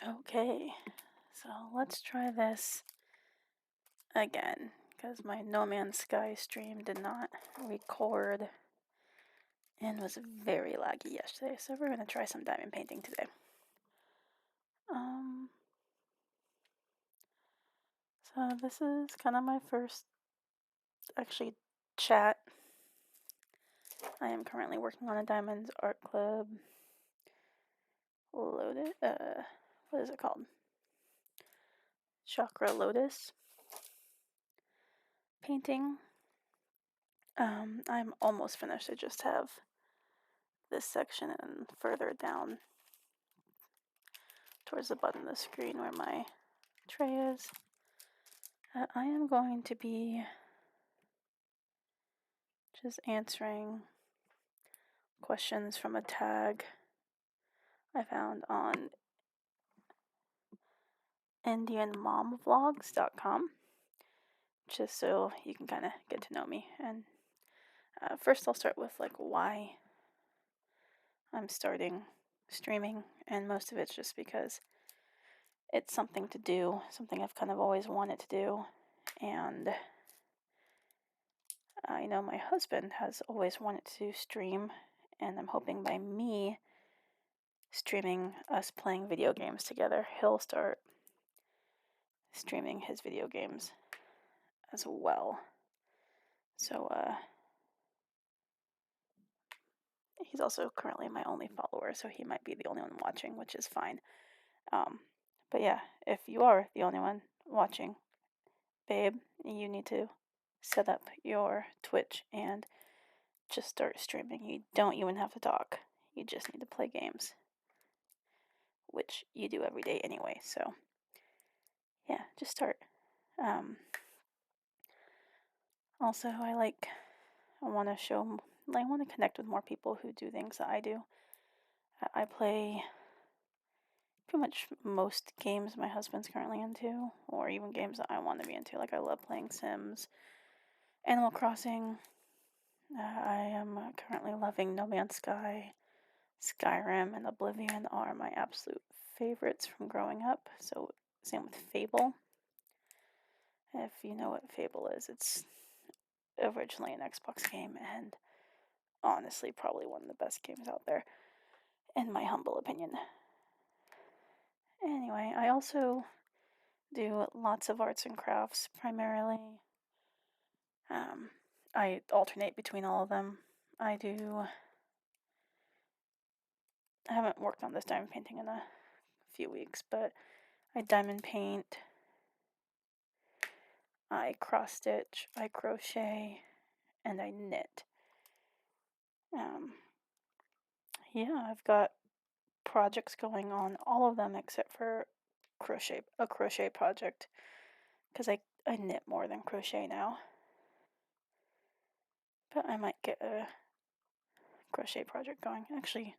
Okay, so let's try this again, because my No Man's Sky stream did not record and was very laggy yesterday, so we're going to try some diamond painting today. So this is kind of my first, actually, chat. I am currently working on a Diamonds Art Club Lotus, what is it called? Chakra Lotus painting. I'm almost finished. I just have this section and further down towards the bottom of the screen where my tray is. I am going to be just answering questions from a tag I found on IndianMomVlogs.com, just so you can kind of get to know me. And first I'll start with like why I'm starting streaming, and most of it's just because it's something to do, something I've kind of always wanted to do, and I know my husband has always wanted to stream, and I'm hoping by me streaming us playing video games together, he'll start streaming his video games as well. So, he's also currently my only follower, so he might be the only one watching, which is fine. But yeah, if you are the only one watching, babe, you need to set up your Twitch and just start streaming. You don't even have to talk. You just need to play games, which you do every day anyway. So yeah, just start. Also, I want to connect with more people who do things that I do. I play pretty much most games my husband's currently into, or even games that I want to be into. Like, I love playing Sims, Animal Crossing. I am currently loving No Man's Sky. Skyrim and Oblivion are my absolute favorites from growing up. So, same with Fable. If you know what Fable is, it's originally an Xbox game, and honestly, probably one of the best games out there, in my humble opinion. Anyway, I also do lots of arts and crafts, primarily. I alternate between all of them. I haven't worked on this diamond painting in a few weeks, but I diamond paint, I cross stitch, I crochet, and I knit. Yeah, I've got projects going on, all of them except for a crochet project, because I knit more than crochet now. But I might get a crochet project going. Actually,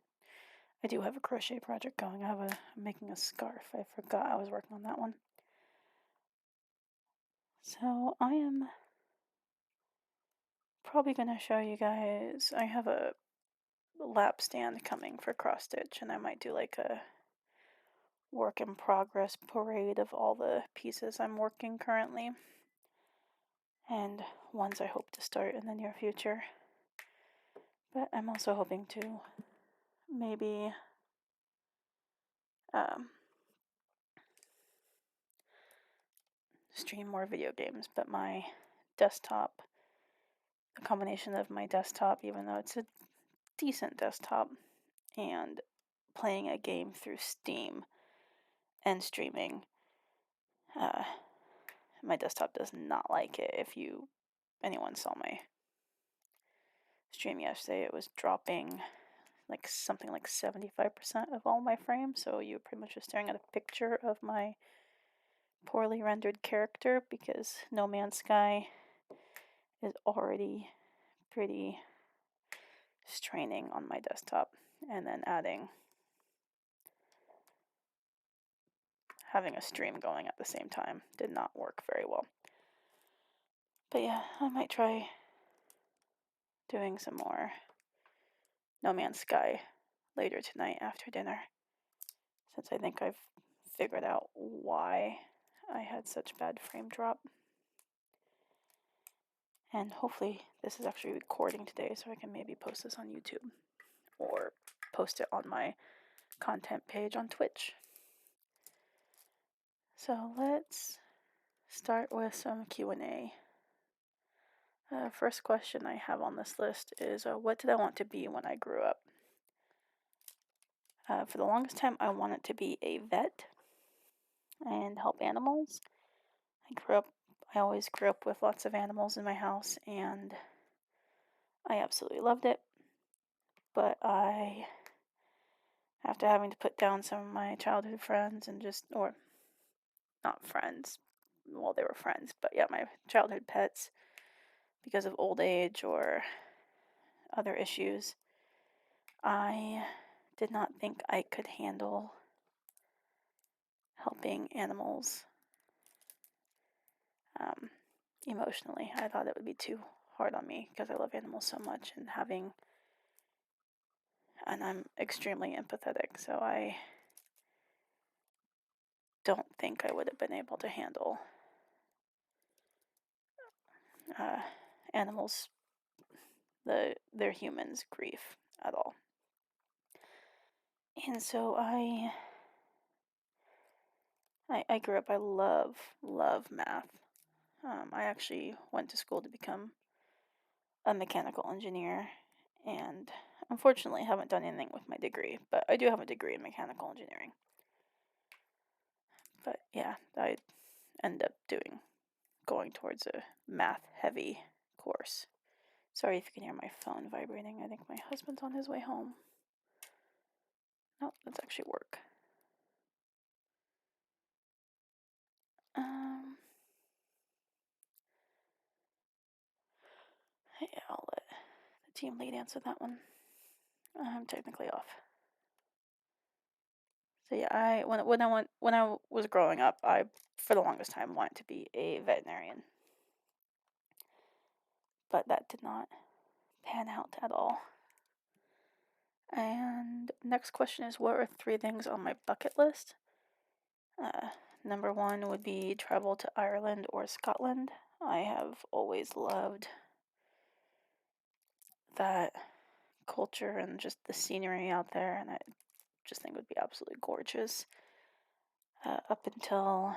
I do have a crochet project going. I'm making a scarf. I forgot I was working on that one. So I am probably going to show you guys. I have a lap stand coming for cross stitch, and I might do like a work in progress parade of all the pieces I'm working currently, and ones I hope to start in the near future. But I'm also hoping to maybe stream more video games, but my desktop, the combination of my desktop, even though it's a decent desktop, and playing a game through Steam and streaming, my desktop does not like it. If anyone saw my stream yesterday, it was dropping like something like 75% of all my frames, so you're pretty much just staring at a picture of my poorly rendered character, because No Man's Sky is already pretty straining on my desktop, and then having a stream going at the same time did not work very well. But yeah, I might try doing some more No Man's Sky later tonight after dinner, since I think I've figured out why I had such bad frame drop. And hopefully this is actually recording today so I can maybe post this on YouTube or post it on my content page on Twitch. So let's start with some Q&A. First question I have on this list is, what did I want to be when I grew up? For the longest time, I wanted to be a vet and help animals. I always grew up with lots of animals in my house, and I absolutely loved it. But after having to put down some of my childhood friends or not friends, well, they were friends, but yeah, my childhood pets, because of old age or other issues, I did not think I could handle helping animals emotionally. I thought it would be too hard on me because I love animals so much, and I'm extremely empathetic, so I don't think I would have been able to handle animals, their humans' grief at all. And so I grew up, I love math. I actually went to school to become a mechanical engineer, and unfortunately haven't done anything with my degree, but I do have a degree in mechanical engineering. But yeah, I ended up going towards a math-heavy course. Sorry if you can hear my phone vibrating. I think my husband's on his way home. No, that's actually work. Yeah, I'll let the team lead answer that one. I'm technically off. So yeah, when I was growing up, I for the longest time wanted to be a veterinarian, but that did not pan out at all. And next question is, what are 3 things on my bucket list? Number 1 would be travel to Ireland or Scotland. I have always loved that culture and just the scenery out there, and I just think it would be absolutely gorgeous. Up until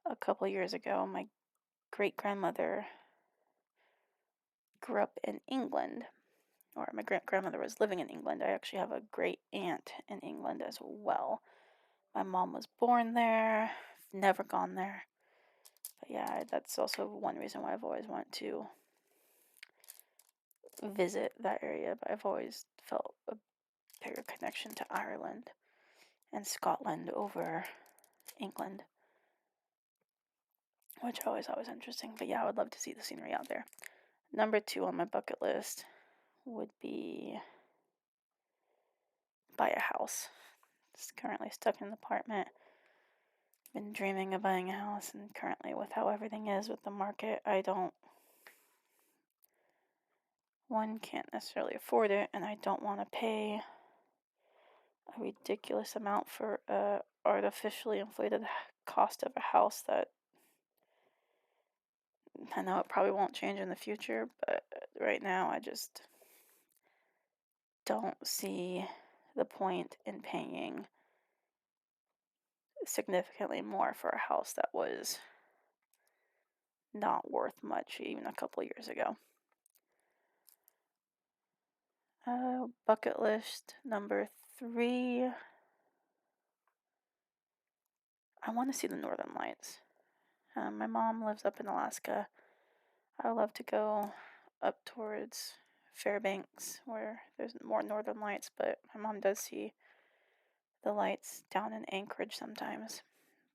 a couple years ago, my great-grandmother grew up in England, or my great-grandmother was living in England. I actually have a great-aunt in England as well. My mom was born there, never gone there. But yeah, that's also one reason why I've always wanted to visit that area, but I've always felt a bigger connection to Ireland and Scotland over England, which always interesting. But yeah, I would love to see the scenery out there. Number 2 on my bucket list would be buy a house. Just currently stuck in an apartment. Been dreaming of buying a house, and currently with how everything is with the market, can't necessarily afford it, and I don't want to pay a ridiculous amount for a artificially inflated cost of a house that I know it probably won't change in the future, but right now I just don't see the point in paying significantly more for a house that was not worth much even a couple years ago. Bucket list number 3. I want to see the Northern Lights. My mom lives up in Alaska. I would love to go up towards Fairbanks where there's more Northern Lights, but my mom does see the lights down in Anchorage sometimes.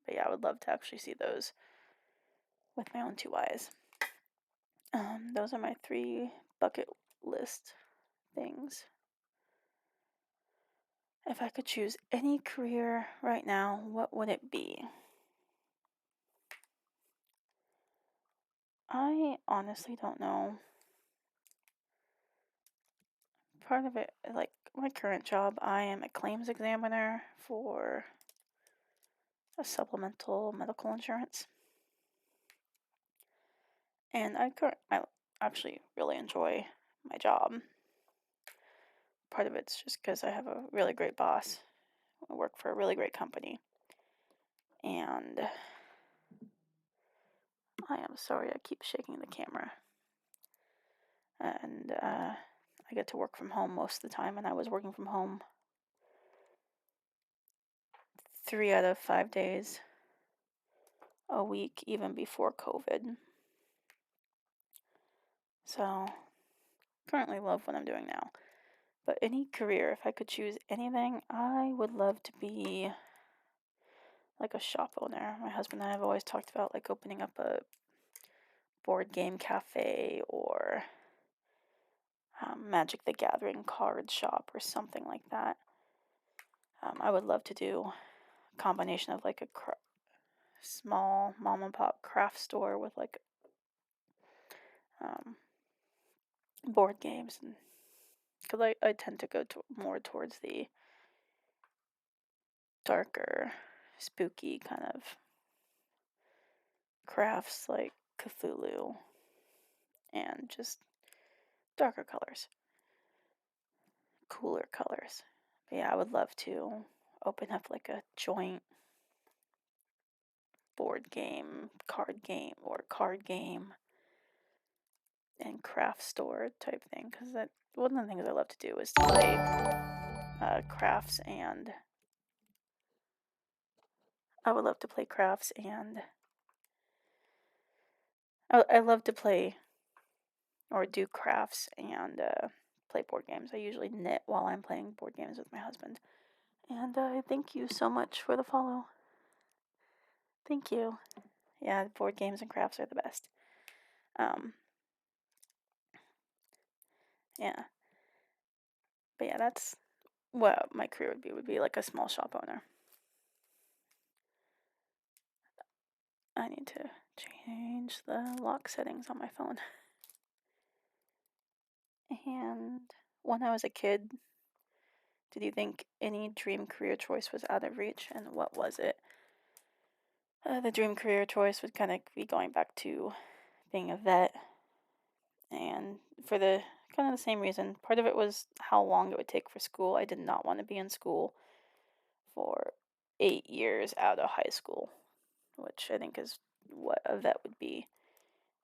But yeah, I would love to actually see those with my own 2 eyes. Those are my 3 bucket list things. If I could choose any career right now, what would it be? I honestly don't know. Part of it, like, my current job, I am a claims examiner for a supplemental medical insurance. And I actually really enjoy my job. Part of it's just because I have a really great boss. I work for a really great company. And I am sorry I keep shaking the camera. And I get to work from home most of the time, and I was working from home 3 out of 5 days a week, even before COVID. So, currently love what I'm doing now. But any career, if I could choose anything, I would love to be like a shop owner. My husband and I have always talked about like opening up a board game cafe or Magic the Gathering card shop or something like that. I would love to do a combination of like a small mom and pop craft store with like um, board games, and because I tend to go more towards the darker, spooky kind of crafts like Cthulhu and just darker colors, cooler colors. But yeah, I would love to open up like a joint board game, card game and craft store type thing, because that one of the things I love to do is to play crafts, and I would love to play crafts, and I love to play or do crafts and play board games. I usually knit while I'm playing board games with my husband. And I thank you so much for the follow. Thank you. Yeah, board games and crafts are the best. Yeah. But yeah, that's what my career would be like a small shop owner. I need to change the lock settings on my phone. And when I was a kid, did you think any dream career choice was out of reach, and what was it? The dream career choice would kind of be going back to being a vet, and for the kind of the same reason. Part of it was how long it would take for school. I did not want to be in school for 8 years out of high school, which I think is what a vet would be.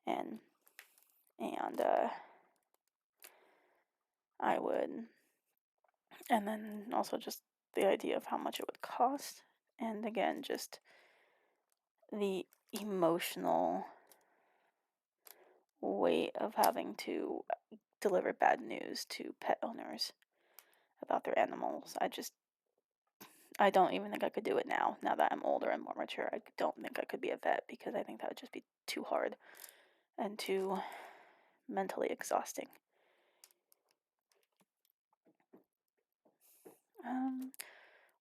And I would, and then also just the idea of how much it would cost, and again just the emotional weight of having to deliver bad news to pet owners about their animals. I don't even think I could do it now. Now that I'm older and more mature, I don't think I could be a vet, because I think that would just be too hard and too mentally exhausting.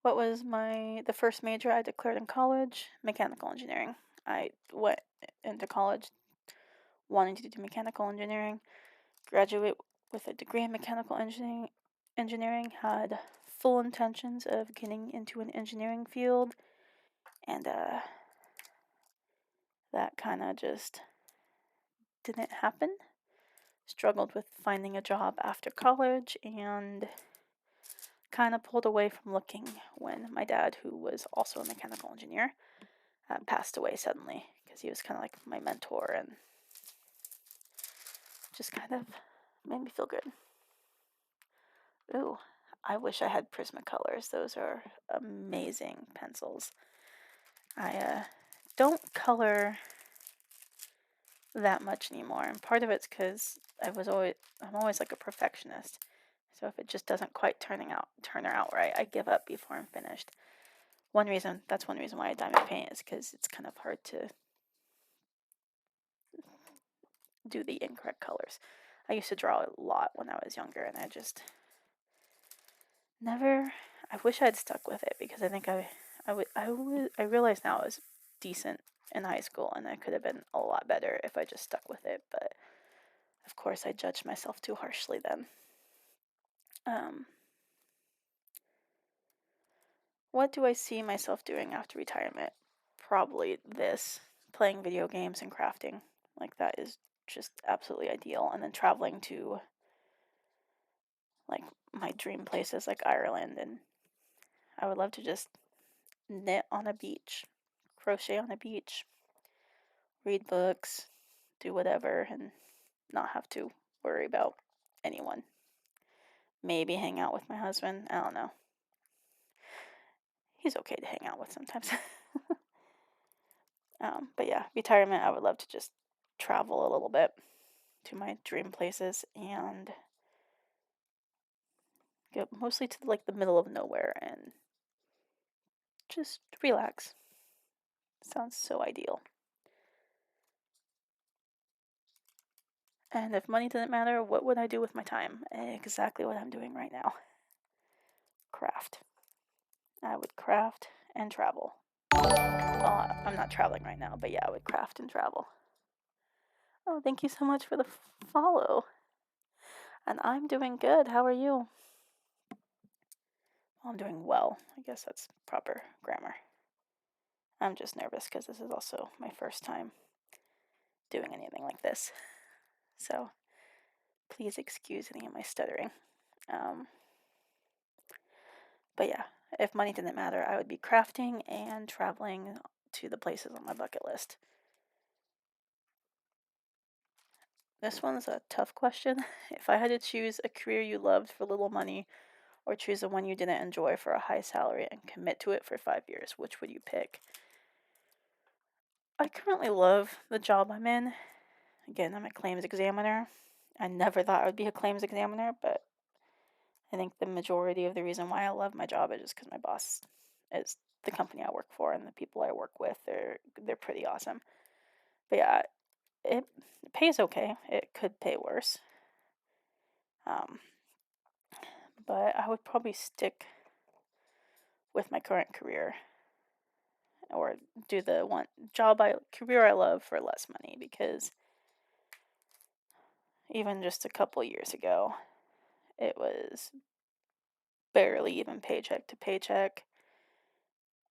What was the first major I declared in college? Mechanical engineering. I went into college wanting to do mechanical engineering, graduate with a degree in mechanical engineering, had full intentions of getting into an engineering field, and that kind of just didn't happen. Struggled with finding a job after college, and kind of pulled away from looking when my dad, who was also a mechanical engineer, passed away suddenly, because he was kind of like my mentor and just kind of made me feel good. Ooh, I wish I had Prismacolors. Those are amazing pencils. I don't color that much anymore, and part of it's because I'm always like a perfectionist. So if it just doesn't quite turn out right, I give up before I'm finished. That's one reason why I diamond paint, is because it's kind of hard to do the incorrect colors. I used to draw a lot when I was younger, and I just never. I wish I had stuck with it, because I think I realize now I was decent in high school, and I could have been a lot better if I just stuck with it. But of course, I judged myself too harshly then. What do I see myself doing after retirement? Probably this, playing video games and crafting. Like, that is just absolutely ideal. And then traveling to, like, my dream places like Ireland. And I would love to just knit on a beach, crochet on a beach, read books, do whatever, and not have to worry about anyone. Maybe hang out with my husband. I don't know. He's okay to hang out with sometimes. But yeah, retirement, I would love to just travel a little bit to my dream places and go mostly to like the middle of nowhere and just relax. Sounds so ideal. And if money didn't matter, what would I do with my time? Exactly what I'm doing right now. Craft. I would craft and travel. Well, I'm not traveling right now, but yeah, I would craft and travel. Oh, thank you so much for the follow. And I'm doing good. How are you? Well, I'm doing well. I guess that's proper grammar. I'm just nervous because this is also my first time doing anything like this. So please excuse any of my stuttering. But yeah, if money didn't matter, I would be crafting and traveling to the places on my bucket list. This one's a tough question. If I had to choose a career you loved for little money or choose the one you didn't enjoy for a high salary and commit to it for 5 years, which would you pick? I currently love the job I'm in. Again, I'm a claims examiner. I never thought I would be a claims examiner, but I think the majority of the reason why I love my job is just because my boss is the company I work for and the people I work with. They're pretty awesome. But yeah, it pays okay. It could pay worse. But I would probably stick with my current career or do the career I love for less money, because even just a couple years ago, it was barely even paycheck to paycheck,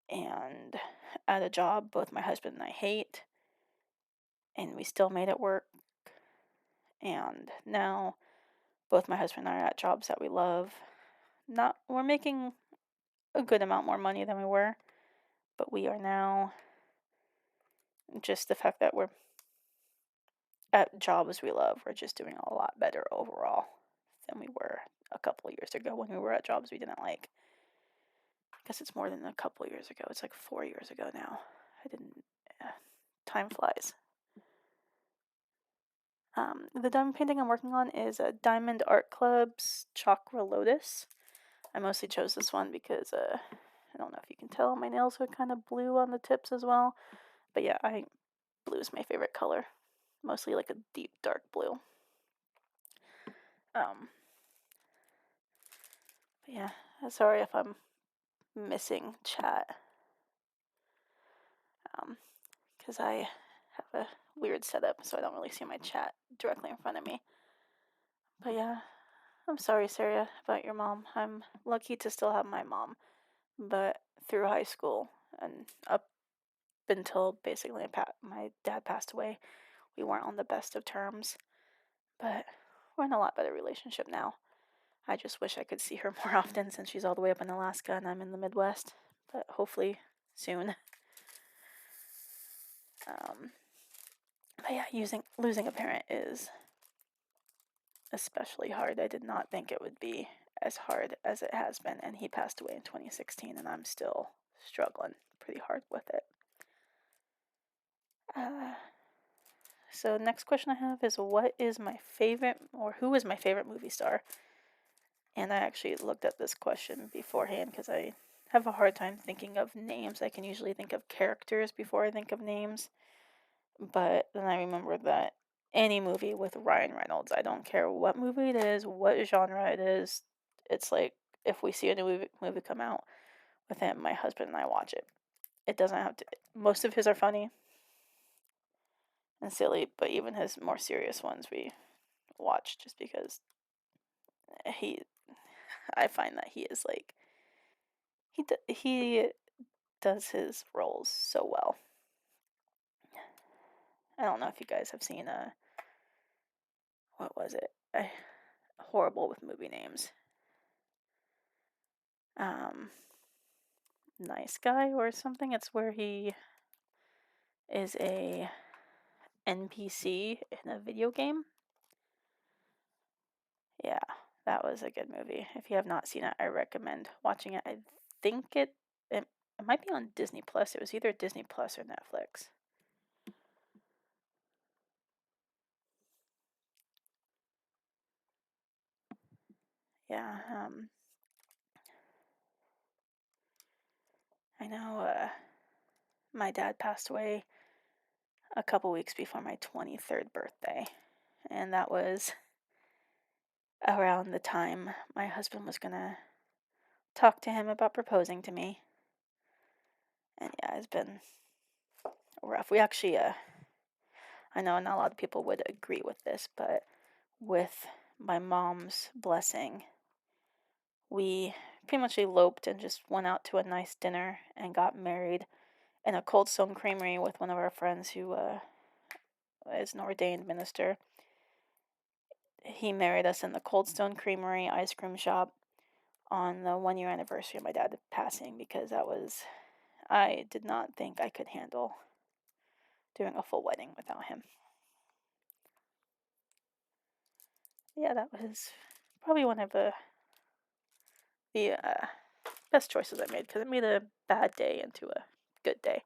and at a job both my husband and I hate, and we still made it work. And now both my husband and I are at jobs that we love. We're making a good amount more money than we were, but we are now, just the fact that we're at jobs we love, we're just doing a lot better overall than we were a couple years ago when we were at jobs we didn't like. I guess it's more than a couple years ago. It's like 4 years ago now. Time flies. The diamond painting I'm working on is a Diamond Art Club's Chakra Lotus. I mostly chose this one because I don't know if you can tell, my nails are kind of blue on the tips as well. But yeah, blue is my favorite color. Mostly like a deep dark blue. But yeah, sorry if I'm missing chat. Because I have a weird setup, so I don't really see my chat directly in front of me. But yeah, I'm sorry, Sarah, about your mom. I'm lucky to still have my mom. But through high school and up until basically my dad passed away, we weren't on the best of terms. But we're in a lot better relationship now. I just wish I could see her more often since she's all the way up in Alaska and I'm in the Midwest. But hopefully soon. But yeah, losing a parent is especially hard. I did not think it would be as hard as it has been, and he passed away in 2016, and I'm still struggling pretty hard with it. So next question I have is, what is my favorite, or who is my favorite movie star? And I actually looked at this question beforehand because I have a hard time thinking of names. I can usually think of characters before I think of names. But then I remembered that any movie with Ryan Reynolds, I don't care what movie it is, what genre it is, it's like if we see a new movie come out with him, my husband and I watch it. It doesn't have to, most of his are funny and silly, but even his more serious ones we watch just because I find that he is like, he does his roles so well. I don't know if you guys have seen what was it? Horrible with movie names. Um, Nice Guy or something. It's where he is a NPC in a video game. Yeah, that was a good movie. If you have not seen it, I recommend watching it. I think it might be on Disney Plus. It was either Disney Plus or Netflix. Yeah, I know my dad passed away a couple weeks before my 23rd birthday, and that was around the time my husband was gonna talk to him about proposing to me. And yeah, it's been rough. We actually, I know not a lot of people would agree with this, but with my mom's blessing, we pretty much eloped and just went out to a nice dinner and got married in a Cold Stone Creamery with one of our friends who is an ordained minister. He married us in the Cold Stone Creamery ice cream shop on the 1 year anniversary of my dad passing, because I did not think I could handle doing a full wedding without him. Yeah, that was probably one of the best choices I made, because it made a bad day into a good day,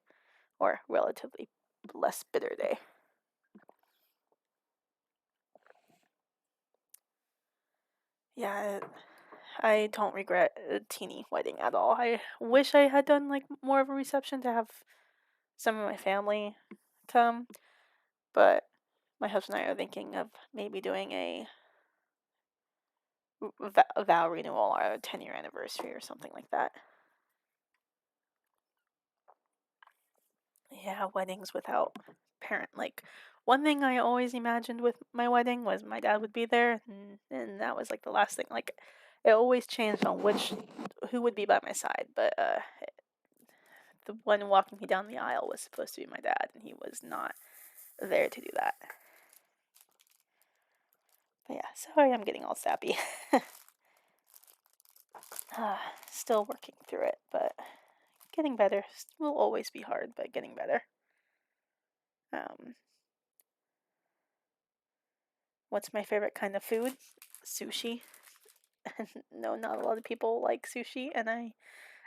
or relatively less bitter day. Yeah, I don't regret a teeny wedding at all. I wish I had done like more of a reception to have some of my family come, but my husband and I are thinking of maybe doing a vow renewal or a 10-year anniversary or something like that. Yeah, weddings without parent. Like, one thing I always imagined with my wedding was my dad would be there, and that was like the last thing. Like, it always changed on who would be by my side, but the one walking me down the aisle was supposed to be my dad, and he was not there to do that. But yeah, sorry I'm getting all sappy. Still working through it, but getting better. Will always be hard, but getting better. Um, what's my favorite kind of food? Sushi. No, not a lot of people like sushi, and I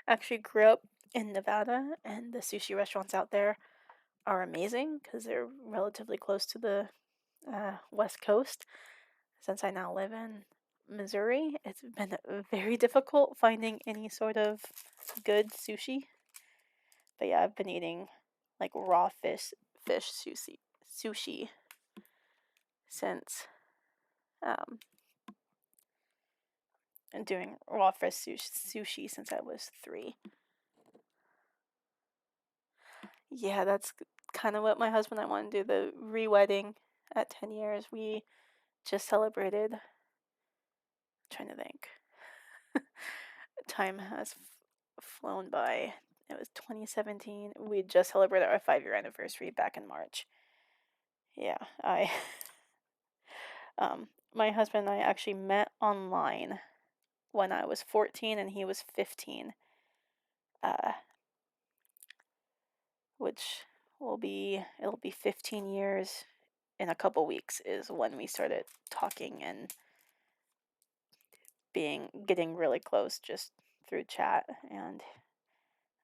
actually grew up in Nevada, and the sushi restaurants out there are amazing because they're relatively close to the West Coast. Since I now live in Missouri, it's been very difficult finding any sort of good sushi. But yeah, I've been eating like raw fish sushi since um and doing raw fish sushi since I was 3. Yeah, that's kind of what my husband and I want to do, the re-wedding at 10 years. We just celebrated. I'm trying to think. Time has flown by. It was 2017. We just celebrated our 5-year anniversary back in March. Yeah, my husband and I actually met online when I was 14 and he was 15. Uh, which it'll be 15 years in a couple weeks is when we started talking and getting really close just through chat. And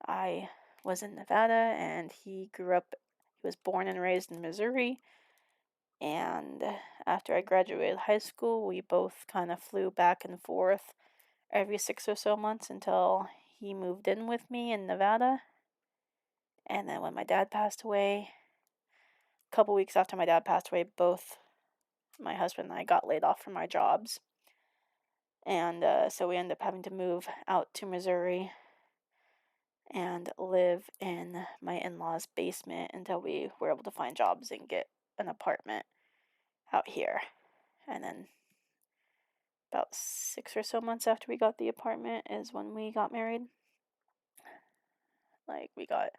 I was in Nevada, and he was born and raised in Missouri. And after I graduated high school, we both kind of flew back and forth every 6 or so months until he moved in with me in Nevada. And then when my dad passed away, a couple weeks after my dad passed away, both my husband and I got laid off from our jobs. And so we ended up having to move out to Missouri and live in my in-laws' basement until we were able to find jobs and get an apartment out here. And then about 6 or so months after we got the apartment is when we got married. Like, we got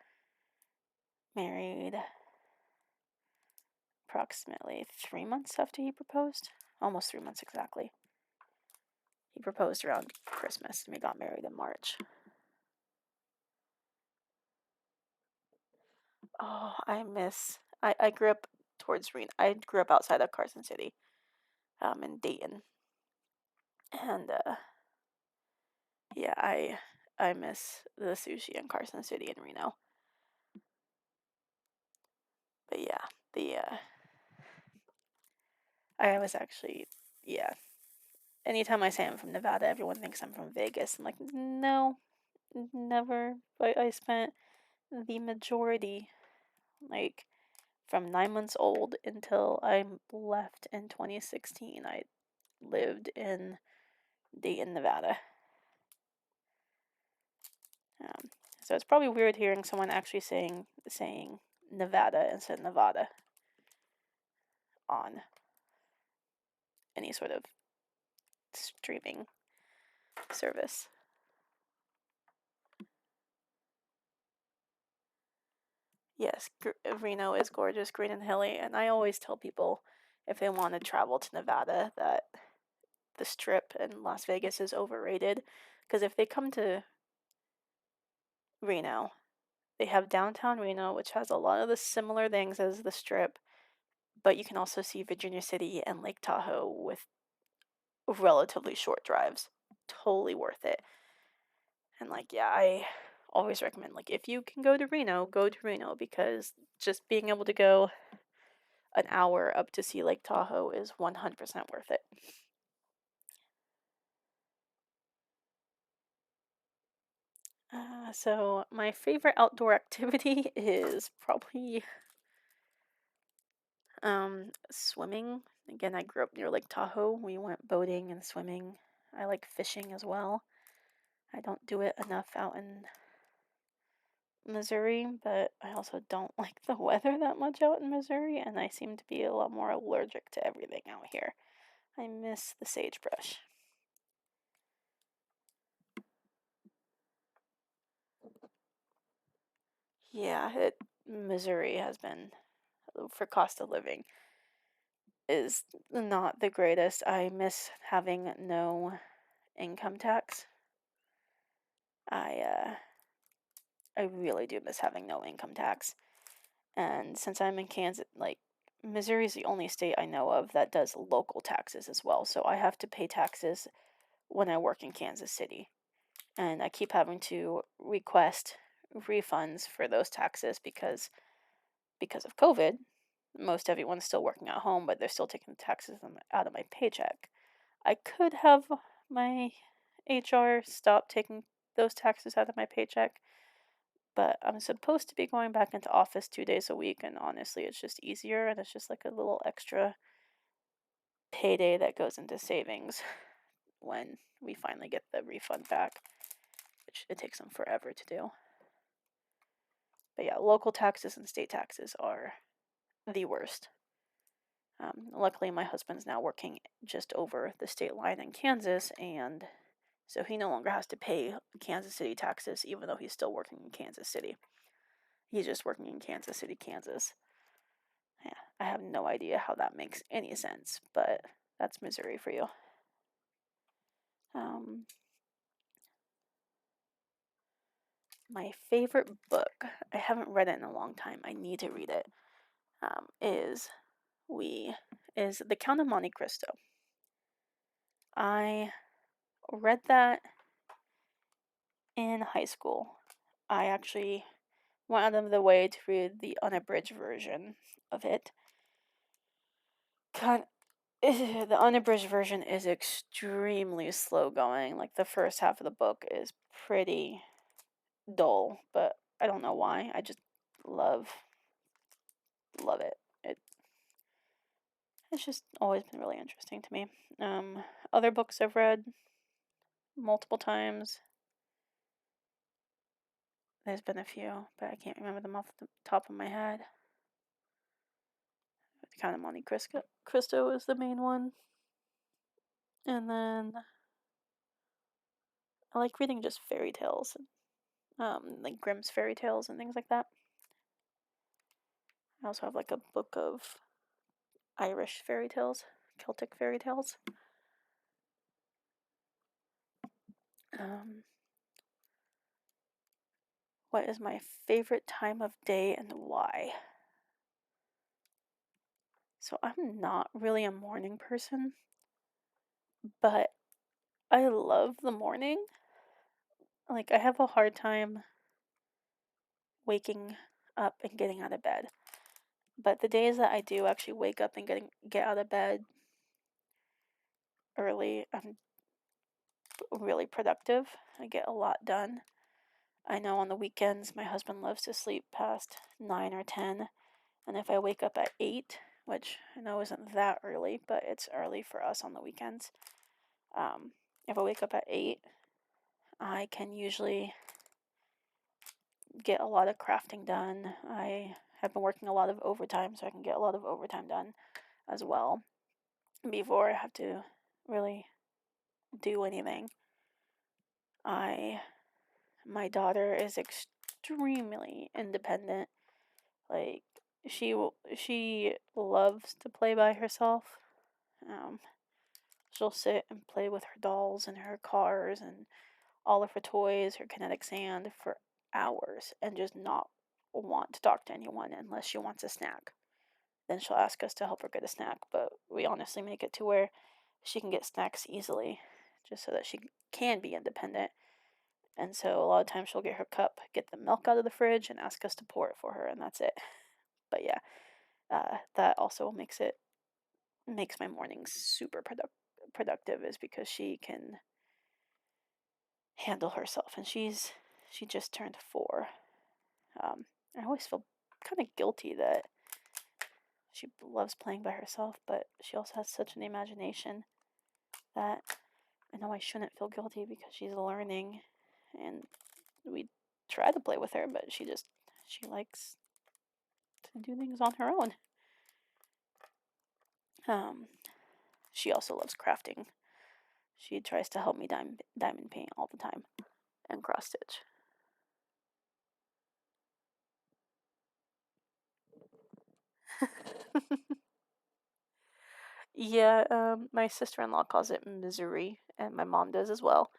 married approximately 3 months after he proposed. Almost 3 months exactly. He proposed around Christmas, and we got married in March. Oh, I grew up towards Reno. I grew up outside of Carson City, in Dayton. And, yeah, I miss the sushi in Carson City and Reno. But yeah, I was actually, yeah. Anytime I say I'm from Nevada, everyone thinks I'm from Vegas. I'm like, no, never. I spent the majority, like, from 9 months old until I left in 2016. I lived in Dayton, Nevada. Um, so it's probably weird hearing someone actually saying Nevada instead of Nevada on any sort of streaming service. Yes, Reno is gorgeous, green and hilly, and I always tell people if they want to travel to Nevada that the Strip in Las Vegas is overrated, because if they come to Reno, they have downtown Reno, which has a lot of the similar things as the Strip, but you can also see Virginia City and Lake Tahoe with relatively short drives. Totally worth it. And like, yeah, I always recommend, like, if you can go to Reno, because just being able to go an hour up to see Lake Tahoe is 100% worth it. So my favorite outdoor activity is probably swimming. Again, I grew up near Lake Tahoe. We went boating and swimming. I like fishing as well. I don't do it enough out in Missouri, but I also don't like the weather that much out in Missouri, and I seem to be a lot more allergic to everything out here. I miss the sagebrush. Yeah, Missouri has been, for cost of living, is not the greatest. I miss having no income tax. I really do miss having no income tax. And since I'm in Kansas, like, Missouri is the only state I know of that does local taxes as well. So I have to pay taxes when I work in Kansas City. And I keep having to request refunds for those taxes because of COVID. Most everyone's still working at home, but they're still taking taxes out of my paycheck. I could have my HR stop taking those taxes out of my paycheck, but I'm supposed to be going back into office 2 days a week, and honestly, it's just easier, and it's just like a little extra payday that goes into savings when we finally get the refund back, which it takes them forever to do. But yeah, local taxes and state taxes are the worst. Luckily, my husband's now working just over the state line in Kansas, and so he no longer has to pay Kansas City taxes, even though he's still working in Kansas City. He's just working in Kansas City, Kansas. Yeah, I have no idea how that makes any sense, but that's Missouri for you. My favorite book, I haven't read it in a long time, I need to read it, is The Count of Monte Cristo. I read that in high school. I actually went out of the way to read the unabridged version of it. The unabridged version is extremely slow going. Like, the first half of the book is pretty dull, but I don't know why. I just love it. It's just always been really interesting to me. Other books I've read multiple times. There's been a few, but I can't remember them off the top of my head. Count of Monte Cristo is the main one. And then I like reading just fairy tales. like Grimm's fairy tales and things like that. I also have like a book of Irish fairy tales, Celtic fairy tales. Um, what is my favorite time of day and why? So I'm not really a morning person, but I love the morning. Like I have a hard time waking up and getting out of bed. But the days that I do actually wake up and get out of bed early, I'm really productive. I get a lot done. I know on the weekends my husband loves to sleep past 9 or 10, and if I wake up at 8, which I know isn't that early, but it's early for us on the weekends. Um, if I wake up at 8, I can usually get a lot of crafting done. I have been working a lot of overtime, so I can get a lot of overtime done as well before I have to really do anything. My daughter is extremely independent. Like she loves to play by herself. Um, she'll sit and play with her dolls and her cars and all of her toys, her kinetic sand for hours and just not want to talk to anyone unless she wants a snack. Then she'll ask us to help her get a snack, but we honestly make it to where she can get snacks easily just so that she can be independent. And so a lot of times she'll get her cup, get the milk out of the fridge, and ask us to pour it for her, and that's it. But yeah, that also makes my mornings super productive, is because she can handle herself, and she just turned 4. I always feel kind of guilty that she loves playing by herself, but she also has such an imagination that I know I shouldn't feel guilty because she's learning, and we try to play with her, but she likes to do things on her own. Um, she also loves crafting. She tries to help me diamond paint all the time and cross stitch. Yeah, my sister-in-law calls it misery, and my mom does as well.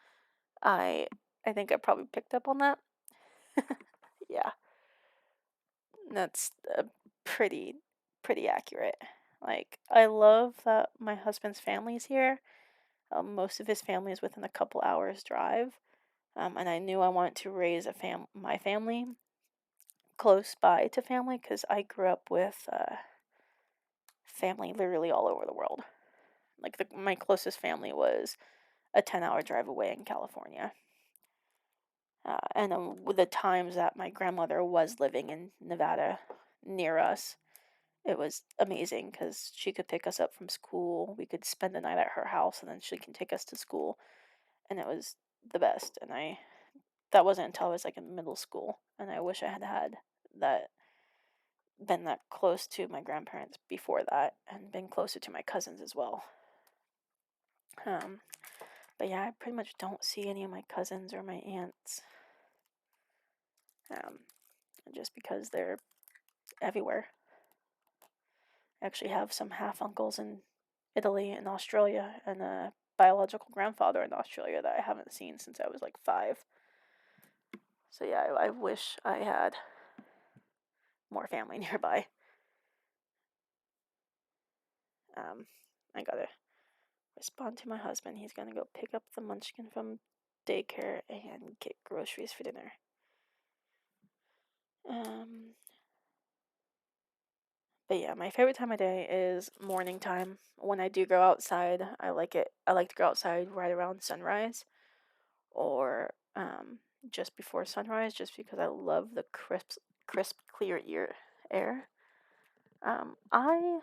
I I think I probably picked up on that. Yeah, that's pretty pretty accurate. Like I love that my husband's family's here. Most of his family is within a couple hours drive. And I knew I wanted to raise my family close by to family because I grew up with family literally all over the world. Like my closest family was a 10-hour drive away in California. And with the times that my grandmother was living in Nevada near us, it was amazing because she could pick us up from school. We could spend the night at her house, and then she can take us to school, and it was the best. And that wasn't until I was like in middle school, and I wish I had had that been that close to my grandparents before that, and been closer to my cousins as well. Um, but yeah, I pretty much don't see any of my cousins or my aunts, um, just because they're everywhere. I actually have some half uncles in Italy and Australia, and a biological grandfather in Australia that I haven't seen since I was like 5. So yeah, I wish I had more family nearby. Um, I gotta respond to my husband. He's gonna go pick up the munchkin from daycare and get groceries for dinner. Um, but yeah, my favorite time of day is morning time. When I do go outside, I like it. I like to go outside right around sunrise, or just before sunrise, just because I love the crisp, clear air. I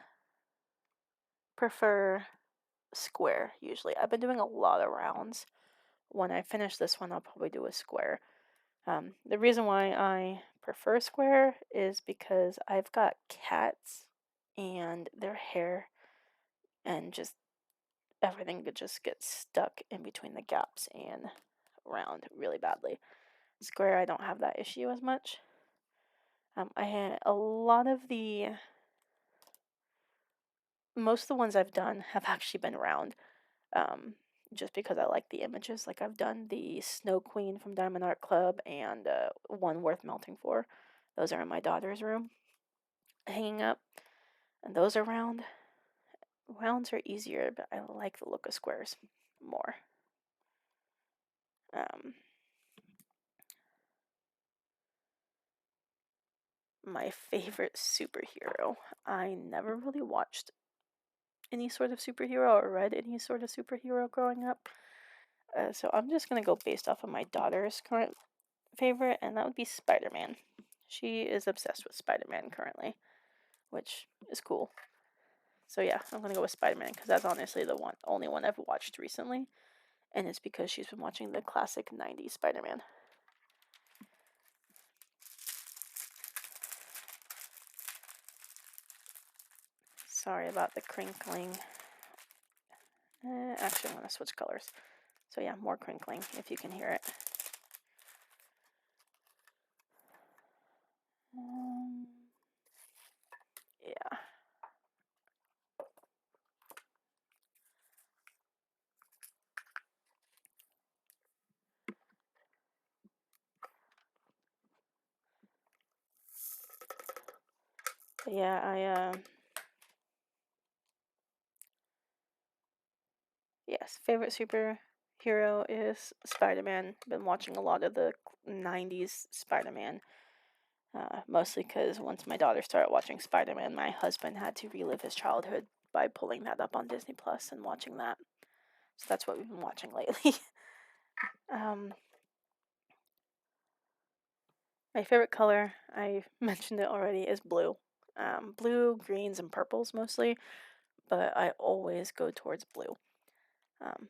prefer square usually. I've been doing a lot of rounds. When I finish this one, I'll probably do a square. The reason why I prefer square is because I've got cats, and their hair and just everything could just get stuck in between the gaps and round really badly. square, I don't have that issue as much. I had a lot of most of the ones I've done have actually been round. Um, just because I like the images. Like I've done the Snow Queen from Diamond Art Club and One Worth Melting For. Those are in my daughter's room, hanging up, and those are round. Rounds are easier, but I like the look of squares more. Um, my favorite superhero. I never really watched any sort of superhero or read any sort of superhero growing up. So I'm just gonna go based off of my daughter's current favorite, and that would be Spider Man. She is obsessed with Spider Man currently, which is cool. So yeah, I'm gonna go with Spider Man because that's honestly the only one I've watched recently, and it's because she's been watching the classic '90s Spider Man. Sorry about the crinkling. Actually, I'm gonna switch colors. So yeah, more crinkling if you can hear it. Yeah. But yeah, yes, favorite superhero is Spider-Man. Been watching a lot of the '90s Spider-Man. Mostly because once my daughter started watching Spider-Man, my husband had to relive his childhood by pulling that up on Disney Plus and watching that. So that's what we've been watching lately. um, my favorite color, I mentioned it already, is blue. Blue, greens, and purples mostly, but I always go towards blue. Um,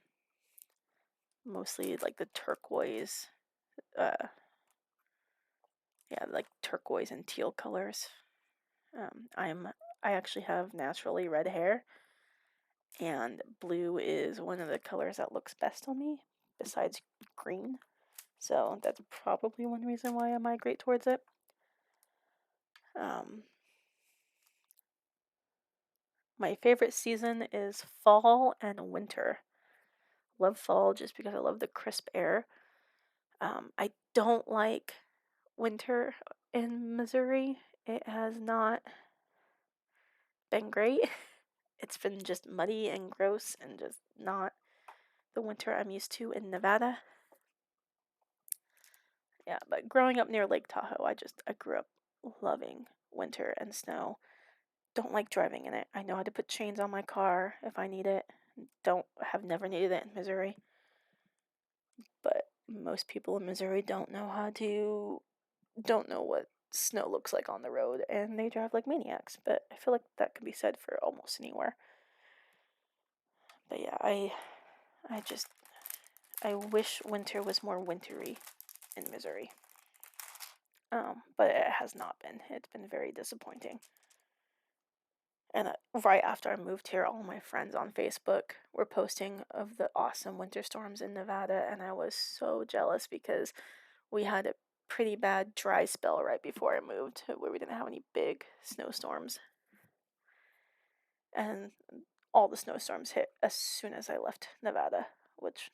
Mostly like the turquoise, uh, yeah, like turquoise and teal colors. I actually have naturally red hair, and blue is one of the colors that looks best on me, besides green. So that's probably one reason why I migrate towards it. Um, my favorite season is fall and winter. Love fall just because I love the crisp air. I don't like winter in Missouri. It has not been great. It's been just muddy and gross and just not the winter I'm used to in Nevada. Yeah, but growing up near Lake Tahoe, I grew up loving winter and snow. Don't like driving in it. I know how to put chains on my car if I need it. Have never needed it in Missouri. But most people in Missouri don't know what snow looks like on the road, and they drive like maniacs. But I feel like that could be said for almost anywhere. But yeah, I wish winter was more wintry in Missouri. But it has not been. It's been very disappointing. And right after I moved here, all my friends on Facebook were posting of the awesome winter storms in Nevada, and I was so jealous because we had a pretty bad dry spell right before I moved where we didn't have any big snowstorms. And all the snowstorms hit as soon as I left Nevada, which,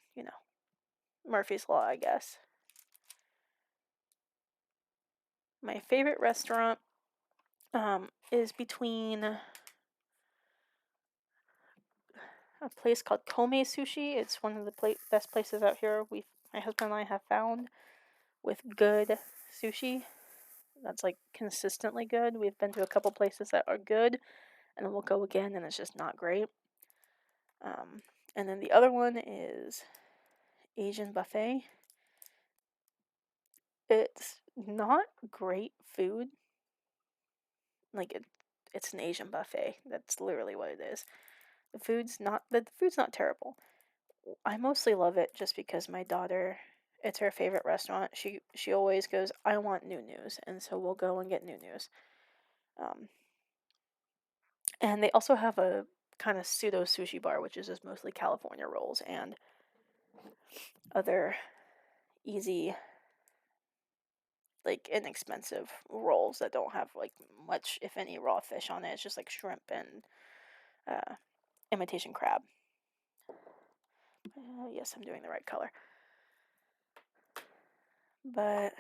Murphy's Law, I guess. My favorite restaurant is between a place called Kome Sushi. It's one of the best places out here my husband and I have found with good sushi. That's like consistently good. We've been to a couple places that are good, and we'll go again, and it's just not great. And then the other one is Asian Buffet. It's not great food. Like it's an Asian buffet. That's literally what it is. The food's not terrible. I mostly love it just because my daughter, it's her favorite restaurant. She always goes, I want new news, and so we'll go and get new news. And they also have a kind of pseudo sushi bar, which is just mostly California rolls and other easy like inexpensive rolls that don't have like much, if any, raw fish on it. It's just like shrimp and uh, imitation crab. Yes, I'm doing the right color. But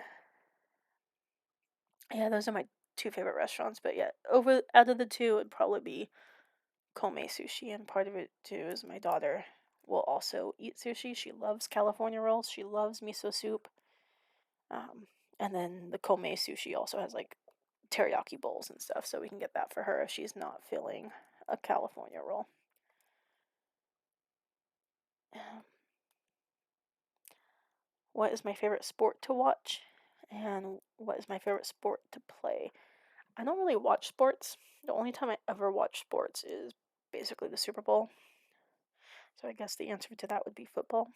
yeah, those are my two favorite restaurants. But yeah, out of the two, it'd probably be Kome Sushi, and part of it too is my daughter will also eat sushi. She loves California rolls. She loves miso soup. Um, and then the Kome Sushi also has like teriyaki bowls and stuff, so we can get that for her if she's not feeling a California roll. Um, what is my favorite sport to watch? And what is my favorite sport to play? I don't really watch sports. The only time I ever watch sports is basically the Super Bowl. So I guess the answer to that would be football.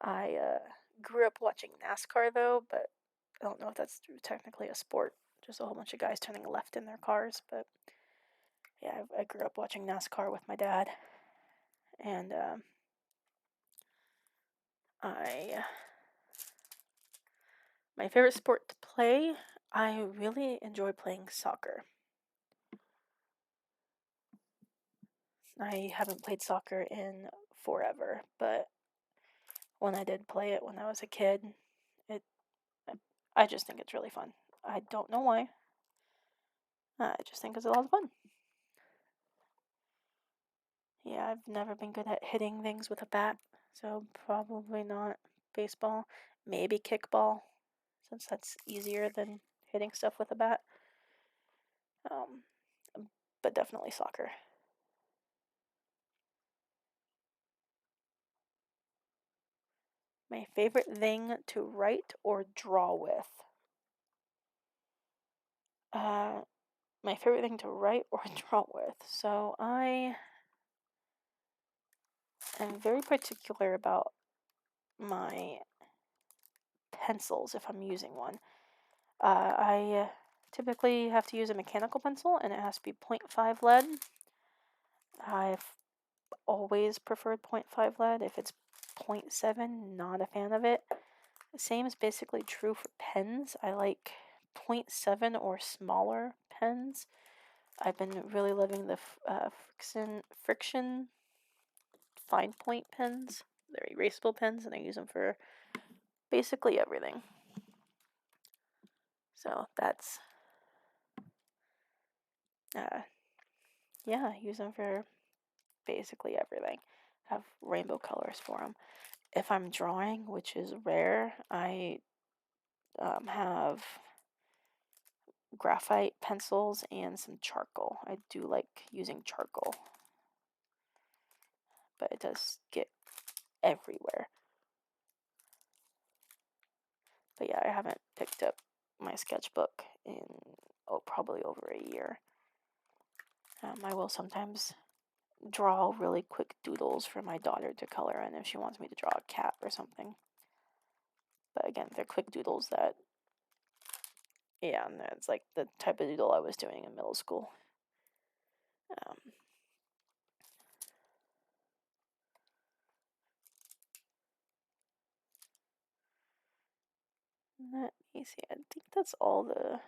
I grew up watching NASCAR though, but I don't know if that's technically a sport. Just a whole bunch of guys turning left in their cars. But yeah, I grew up watching NASCAR with my dad, and I my favorite sport to play. I really enjoy playing soccer. I haven't played soccer in forever, but when I did play it when I was a kid, it I just think it's really fun. I don't know why. I just think it's a lot of fun. Yeah, I've never been good at hitting things with a bat, so probably not baseball. Maybe kickball, since that's easier than hitting stuff with a bat. Um, but definitely soccer. My favorite thing to write or draw with. Uh, my favorite thing to write or draw with. So I am very particular about my pencils if I'm using one. I typically have to use a mechanical pencil and it has to be 0.5 lead. I've always preferred 0.5 lead. If it's 0.7, not a fan of it. The same is basically true for pens. I like 0.7 or smaller pens. I've been really loving the friction fine point pens. They're erasable pens, and I use them for basically everything. So that's, yeah, I use them for basically everything. I have rainbow colors for them. If I'm drawing, which is rare, I have graphite pencils and some charcoal. I do like using charcoal, but it does get everywhere. But yeah, I haven't picked up my sketchbook in, probably over a year. I will sometimes draw really quick doodles for my daughter to color in if she wants me to draw a cat or something. But again, they're quick doodles that, yeah, and it's like the type of doodle I was doing in middle school. Let me see, I think that's all the...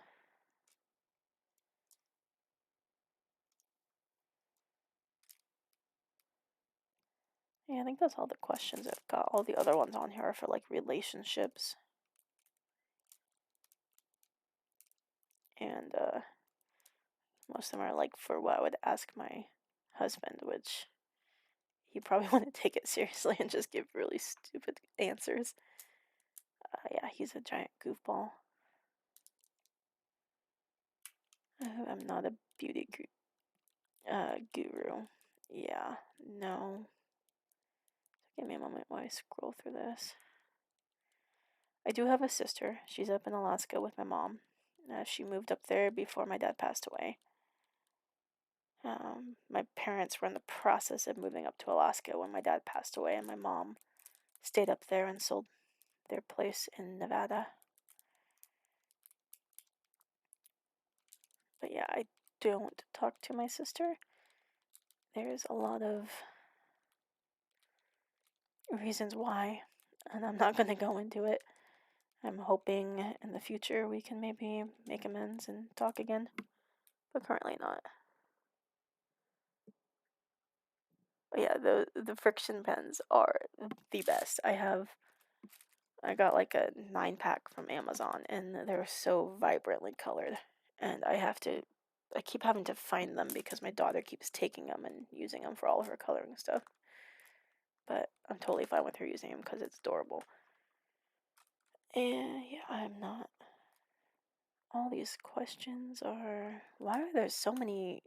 Yeah, I think that's all the questions I've got. All the other ones on here are for like relationships. And most of them are like for what I would ask my husband, which he probably wouldn't take it seriously and just give really stupid answers. Yeah, he's a giant goofball. I'm not a beauty guru. Yeah, no. Give me a moment while I scroll through this. I do have a sister. She's up in Alaska with my mom. She moved up there before my dad passed away. My parents were in the process of moving up to Alaska when my dad passed away, and my mom stayed up there and sold their place in Nevada. But yeah, I don't talk to my sister. There's a lot of reasons why, and I'm not going to go into it. I'm hoping in the future we can maybe make amends and talk again, but currently not. But yeah, the friction pens are the best. I got like a 9-pack from Amazon, and they're so vibrantly colored, and I keep having to find them because my daughter keeps taking them and using them for all of her coloring stuff. But I'm totally fine with her using them because it's adorable. And yeah, I'm not. All these questions are. Why are there so many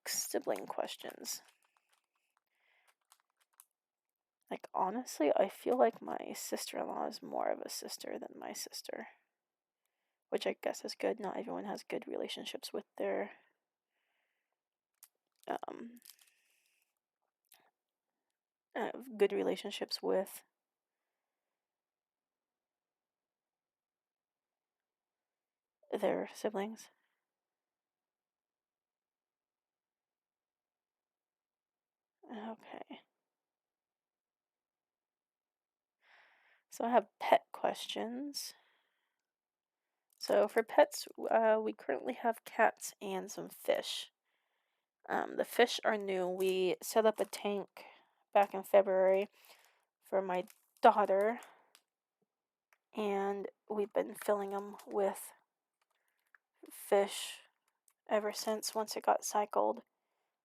sibling questions? Like, honestly, I feel like my sister-in-law is more of a sister than my sister. Which I guess is good. Not everyone has good relationships with their um, good relationships with their siblings. Okay. So I have pet questions. So for pets, we currently have cats and some fish. The fish are new. We set up a tank back in February for my daughter, and we've been filling them with fish ever since once it got cycled,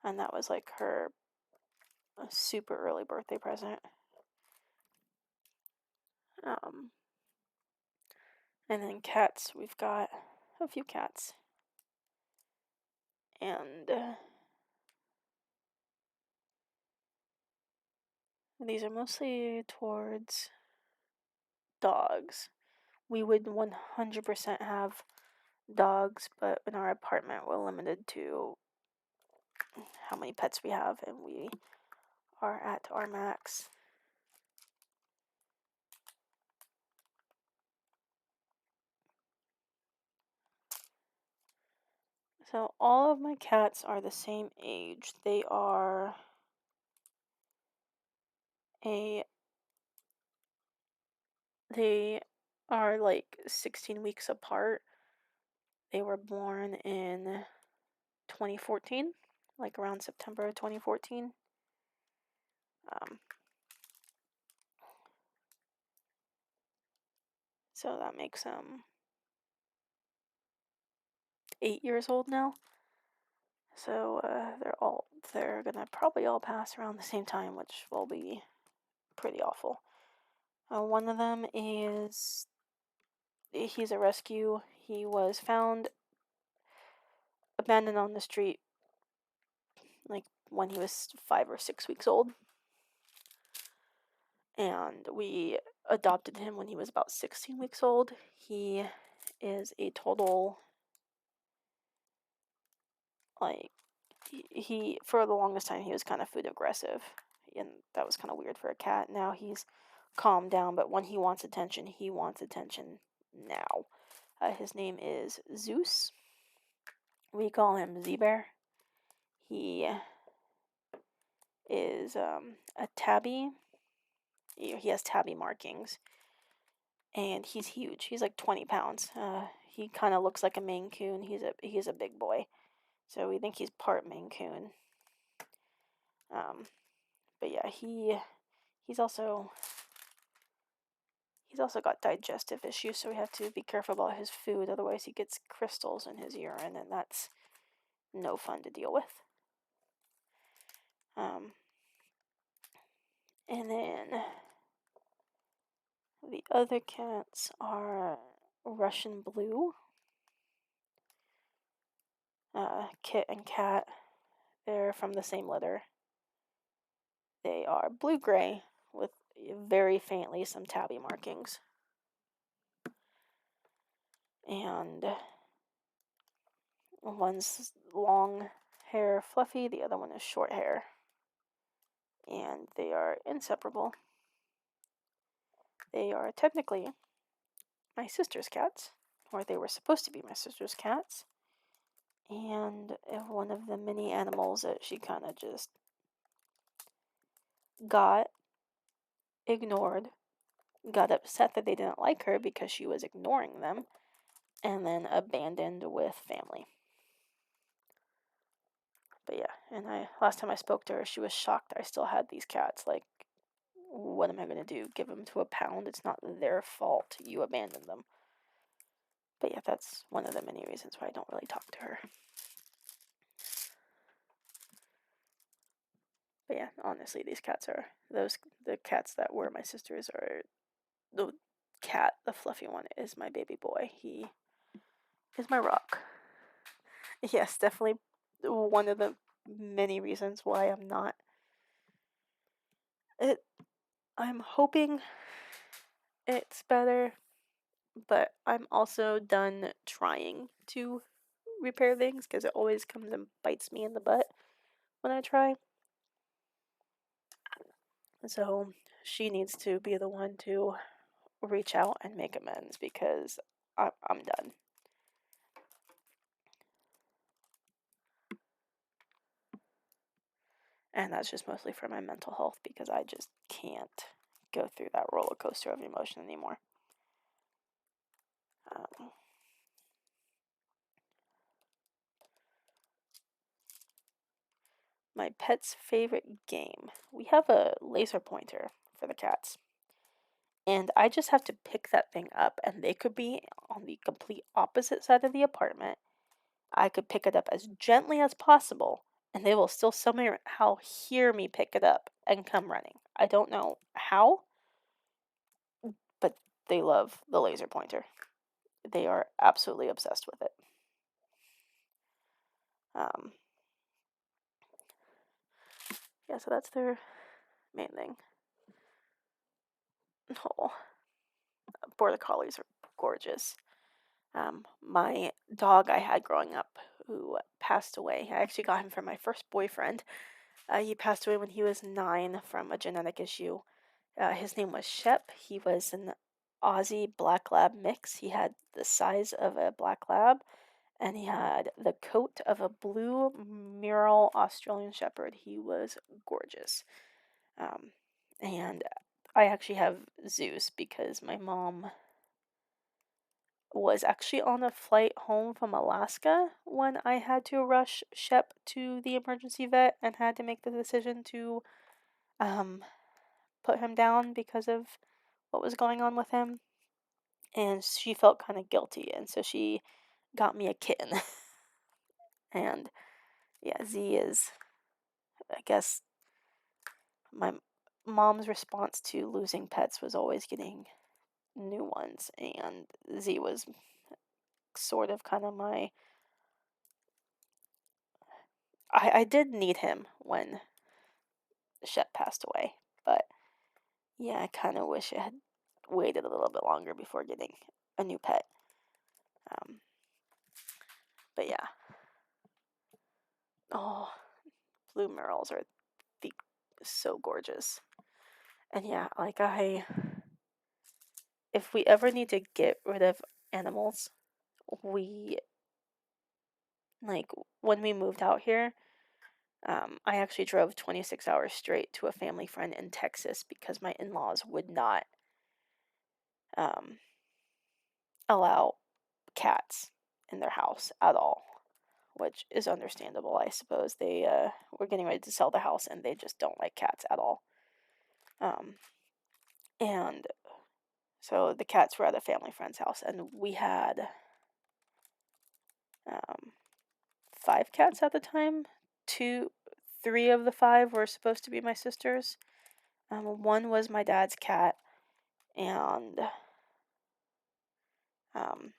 and that was like her super early birthday present. Um, and then cats, we've got a few cats, and these are mostly towards dogs. We would 100% have dogs, but in our apartment, we're limited to how many pets we have, and we are at our max. So all of my cats are the same age. A they are like 16 weeks apart. They were born in 2014, like around September 2014. Um, so that makes them 8 years old now. So they're gonna probably all pass around the same time, which will be pretty awful. One of them he's a rescue. He was found abandoned on the street, like when he was 5 or 6 weeks old, and we adopted him when he was about 16 weeks old. He is a total, like, he for the longest time he was kind of food aggressive, and that was kind of weird for a cat. Now he's calmed down, but when he wants attention now. His name is Zeus. We call him Z-Bear. He is a tabby. He has tabby markings, and he's huge. He's like 20 pounds. He kind of looks like a Maine Coon. He's a big boy, so we think he's part Maine Coon. But yeah, he's also got digestive issues, so we have to be careful about his food. Otherwise, he gets crystals in his urine, and that's no fun to deal with. And then the other cats are Russian Blue, Kit and Cat. They're from the same litter. They are blue-gray with very faintly some tabby markings. And one's long hair fluffy, the other one is short hair. And they are inseparable. They are technically my sister's cats, or they were supposed to be my sister's cats. And one of the many animals that she kind of just got, ignored, got upset that they didn't like her because she was ignoring them, and then abandoned with family. But yeah, and I last time I spoke to her, she was shocked I still had these cats. Like, what am I gonna do? Give them to a pound? It's not their fault you abandoned them. But yeah, that's one of the many reasons why I don't really talk to her. But yeah, honestly, these cats are the cats that were my sister's are the cat, the fluffy one, is my baby boy. He is my rock. Yes, definitely one of the many reasons why I'm not. It. I'm hoping it's better, but I'm also done trying to repair things because it always comes and bites me in the butt when I try. So she needs to be the one to reach out and make amends because I'm done. And that's just mostly for my mental health because I just can't go through that roller coaster of emotion anymore. Um, my pet's favorite game. We have a laser pointer for the cats. And I just have to pick that thing up, and they could be on the complete opposite side of the apartment. I could pick it up as gently as possible, and they will still somehow hear me pick it up and come running. I don't know how, but they love the laser pointer. They are absolutely obsessed with it. Um, yeah, so that's their main thing. Oh, border collies are gorgeous. My dog I had growing up, who passed away, I actually got him from my first boyfriend. He passed away when he was 9 from a genetic issue. His name was Shep. He was an Aussie Black Lab mix. He had the size of a Black Lab, and he had the coat of a blue mural Australian Shepherd. He was gorgeous. Um, and I actually have Zeus because my mom was actually on a flight home from Alaska when I had to rush Shep to the emergency vet and had to make the decision to um, put him down because of what was going on with him. And she felt kind of guilty, and so she got me a kitten. And yeah, Z is, I guess, my mom's response to losing pets was always getting new ones, and Z was sort of kind of my. I did need him when Shep passed away, but yeah, I kind of wish I had waited a little bit longer before getting a new pet. Um, but yeah. Oh, blue murals are the so gorgeous. And yeah, like if we ever need to get rid of animals, we like when we moved out here, I actually drove 26 hours straight to a family friend in Texas because my in-laws would not um, allow cats in their house at all, which is understandable, I suppose. They were getting ready to sell the house and they just don't like cats at all. Um, and so the cats were at a family friend's house, and we had um, 5 cats at the time. Three of the 5 were supposed to be my sister's. One was my dad's cat, and um,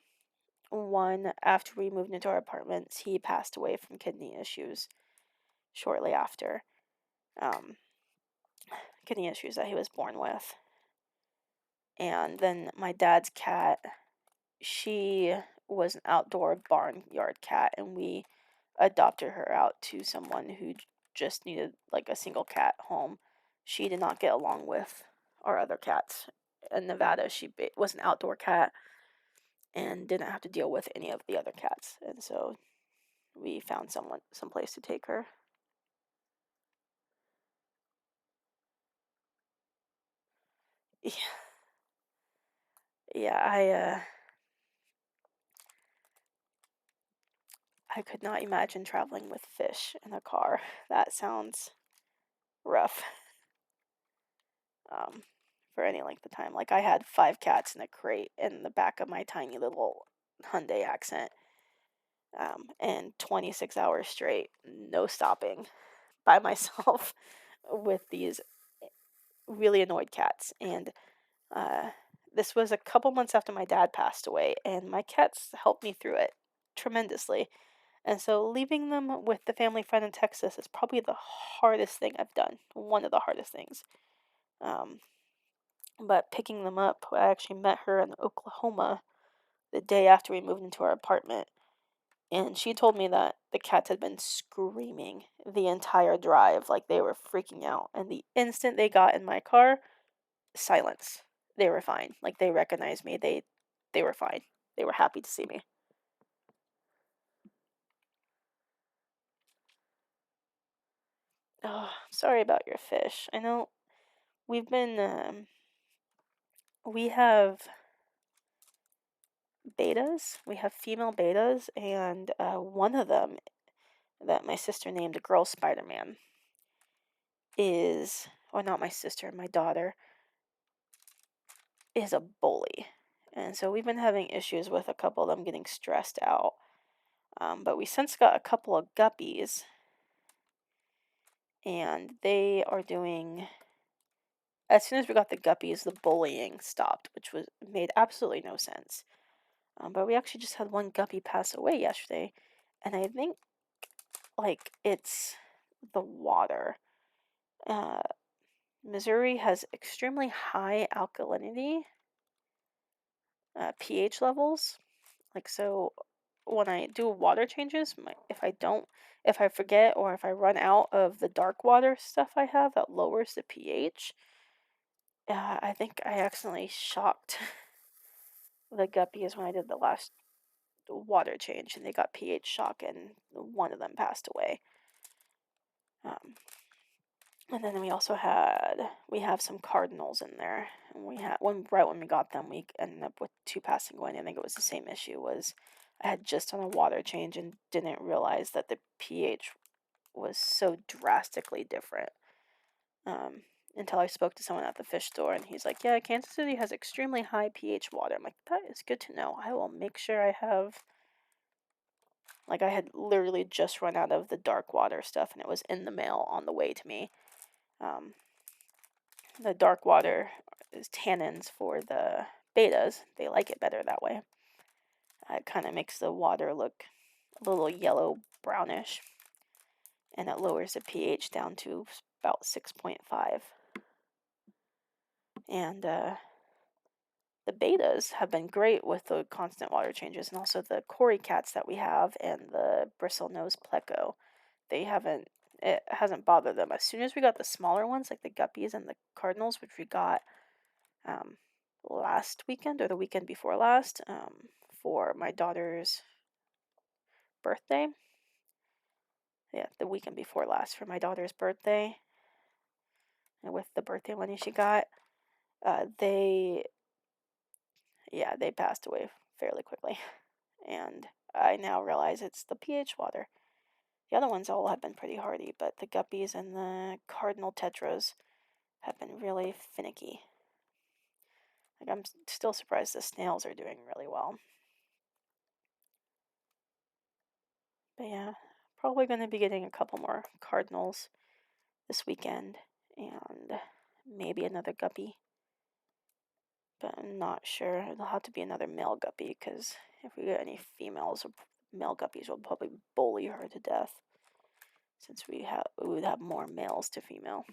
one, after we moved into our apartments, he passed away from kidney issues shortly after. Um, Kidney issues that he was born with. And then my dad's cat, she was an outdoor barnyard cat, and we adopted her out to someone who just needed like a single cat home. She did not get along with our other cats. In Nevada, she was an outdoor cat and didn't have to deal with any of the other cats. And so we found someplace to take her. Yeah. Yeah, I could not imagine traveling with fish in a car. That sounds rough. Um, for any length of time. Like I had 5 cats in a crate in the back of my tiny little Hyundai Accent, and 26 hours straight, no stopping, by myself with these really annoyed cats. And uh, this was a couple months after my dad passed away, and my cats helped me through it tremendously. And so leaving them with the family friend in Texas is probably the hardest thing I've done. One of the hardest things. Um, but picking them up, I actually met her in Oklahoma the day after we moved into our apartment. And she told me that the cats had been screaming the entire drive, like they were freaking out. And the instant they got in my car, silence. They were fine. Like they recognized me. They were fine. They were happy to see me. Oh, sorry about your fish. I know we've been we have betas. We have female betas, and one of them that my sister named Girl Spider Man is, or not my sister, my daughter is a bully. And so we've been having issues with a couple of them getting stressed out. But we since got a couple of guppies, and they are doing. As soon as we got the guppies, the bullying stopped, which was made absolutely no sense. But we actually just had one guppy pass away yesterday, and I think like it's the water. Uh, Missouri has extremely high alkalinity pH levels. Like, so when I do water changes, if I forget or if I run out of the dark water stuff I have that lowers the pH, I think I accidentally shocked the guppies when I did the last water change, and they got pH shock, and one of them passed away. Um, and then we have some cardinals in there, and we had right when we got them, we ended up with two passing away. And I think it was the same issue. Was I had just done a water change and didn't realize that the pH was so drastically different. Um, until I spoke to someone at the fish store, and he's like, "Yeah, Kansas City has extremely high pH water." I'm like, "That is good to know. I will make sure I have." Like I had literally just run out of the dark water stuff, and it was in the mail on the way to me. Um, the dark water is tannins for the betas. They like it better that way. It kind of makes the water look a little yellow brownish, and it lowers the pH down to about 6.5. And the betas have been great with the constant water changes, and also the Cory cats that we have and the bristlenose pleco. It hasn't bothered them. As soon as we got the smaller ones, like the guppies and the cardinals, which we got um, last weekend or the weekend before last, for my daughter's birthday. Yeah, the weekend before last for my daughter's birthday, and with the birthday money she got, they they passed away fairly quickly, and I now realize it's the pH water. The other ones all have been pretty hardy, but the guppies and the cardinal tetras have been really finicky. Like I'm still surprised the snails are doing really well. But yeah, probably going to be getting a couple more cardinals this weekend, and maybe another guppy. But I'm not sure. It'll have to be another male guppy, because if we get any females, male guppies will probably bully her to death, since we would have more males to female.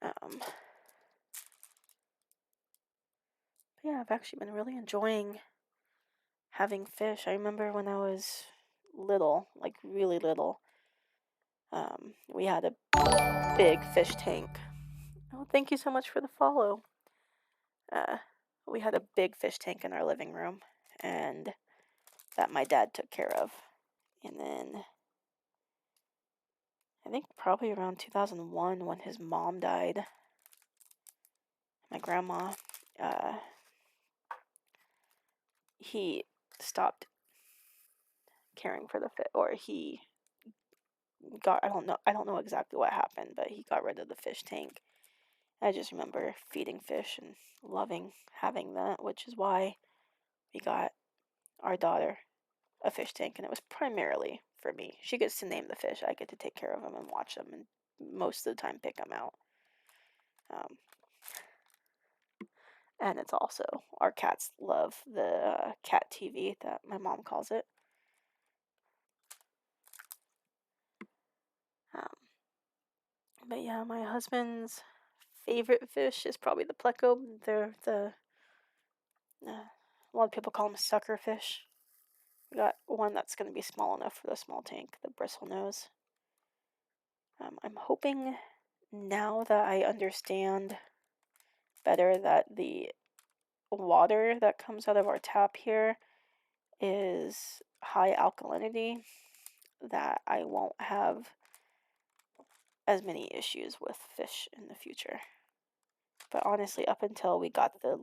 But yeah, I've actually been really enjoying having fish. I remember when I was little, like really little, we had a big fish tank. Oh, thank you so much for the follow. Uh, we had a big fish tank in our living room, and that my dad took care of. And then I think probably around 2001 when his mom died, my grandma, he stopped caring for the fish, or he got, I don't know exactly what happened, but he got rid of the fish tank. I just remember feeding fish and loving having that, which is why we got our daughter a fish tank, and it was primarily for me. She gets to name the fish, I get to take care of them and watch them, and most of the time pick them out. Um, and it's also, our cats love the cat TV that my mom calls it. Um, but yeah, my husband's favorite fish is probably the pleco. They're a lot of people call them sucker fish. We got one that's going to be small enough for the small tank, the bristle nose. I'm hoping, now that I understand better that the water that comes out of our tap here is high alkalinity, that I won't have as many issues with fish in the future. But honestly, up until we got the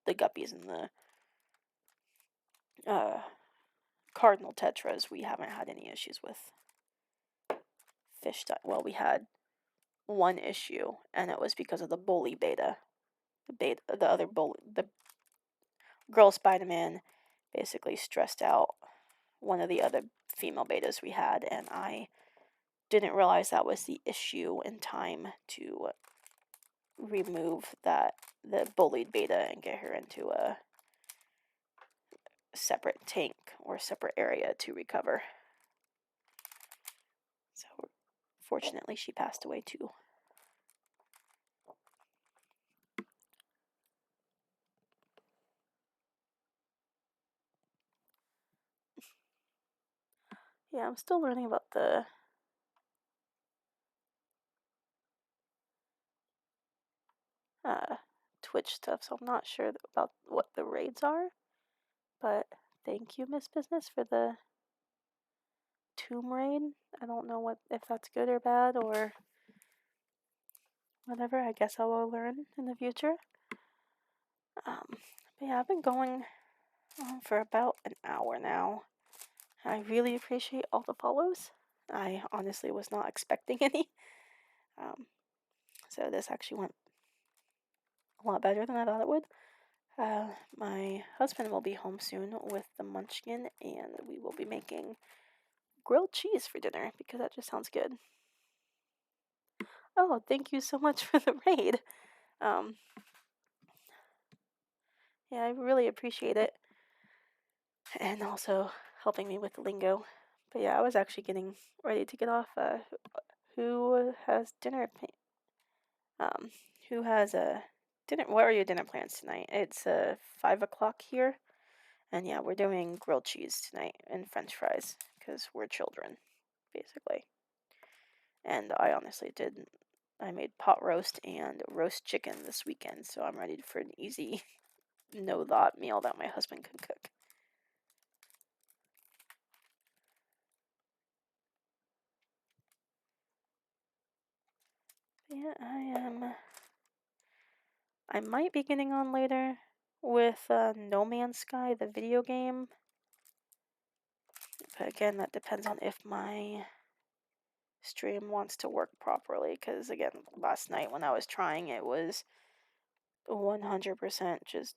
guppies and the cardinal tetras, we haven't had any issues with fish. Well, we had one issue, and it was because of the bully beta. The girl Spider-Man basically stressed out one of the other female betas we had, and I didn't realize that was the issue in time to remove the bullied beta and get her into a separate tank or separate area to recover. So fortunately she passed away too. Yeah, I'm still learning about the Twitch stuff, so I'm not sure about what the raids are. But thank you, Miss Business, for the tomb raid. I don't know if that's good or bad or whatever. I guess I will learn in the future. But yeah, I've been going on for about an hour now. I really appreciate all the follows. I honestly was not expecting any. So this actually went a lot better than I thought it would. My husband will be home soon with the munchkin, and we will be making grilled cheese for dinner because that just sounds good. Oh, thank you so much for the raid. Yeah, I really appreciate it. And also helping me with the lingo. But yeah, I was actually getting ready to get off. Who has dinner? Who has a dinner? What are your dinner plans tonight? It's 5 o'clock here, and yeah, we're doing grilled cheese tonight and French fries because we're children, basically. And I honestly did. I made pot roast and roast chicken this weekend, so I'm ready for an easy, no thought meal that my husband can cook. Yeah, I might be getting on later with No Man's Sky, the video game. But again, that depends on if my stream wants to work properly. Because again, last night when I was trying, it was 100% just.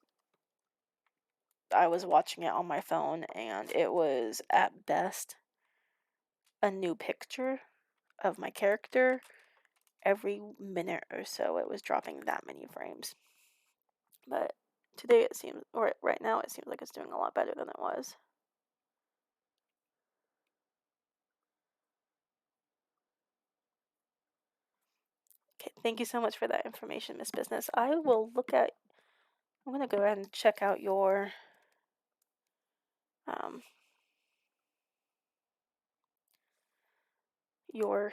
I was watching it on my phone, and it was at best a new picture of my character every minute or so. It was dropping that many frames. But today it seems, or right now it seems like it's doing a lot better than it was. Okay, thank you so much for that information, Miss Business. I will look at, I'm going to go ahead and check out your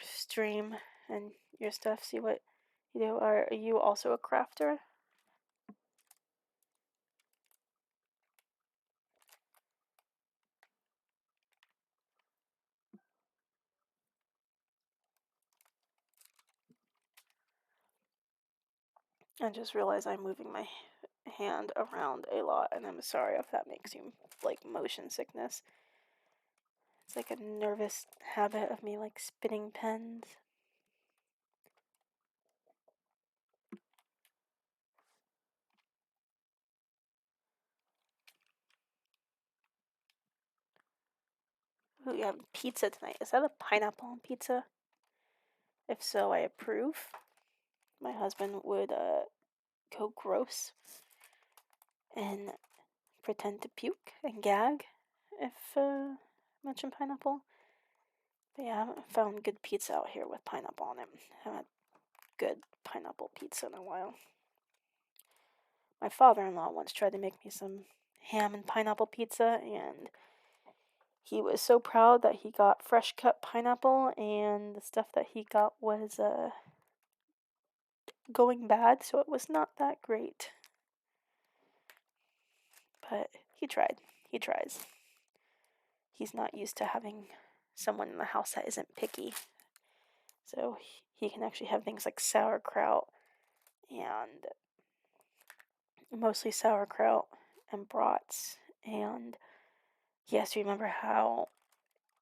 stream and your stuff, see what you do. Are you also a crafter? I just realized I'm moving my hand around a lot, and I'm sorry if that makes you like motion sickness. It's like a nervous habit of me like spinning pens. Ooh, you have pizza tonight. Is that a pineapple on pizza? If so, I approve. My husband would go gross and pretend to puke and gag if mentioned pineapple. But yeah, I haven't found good pizza out here with pineapple on it. I haven't had good pineapple pizza in a while. My father-in-law once tried to make me some ham and pineapple pizza, and he was so proud that he got fresh cut pineapple, and the stuff that he got was going bad, so it was not that great. But he tried. He tries. He's not used to having someone in the house that isn't picky. So he can actually have things like sauerkraut and mostly sauerkraut and brats. And he has to remember how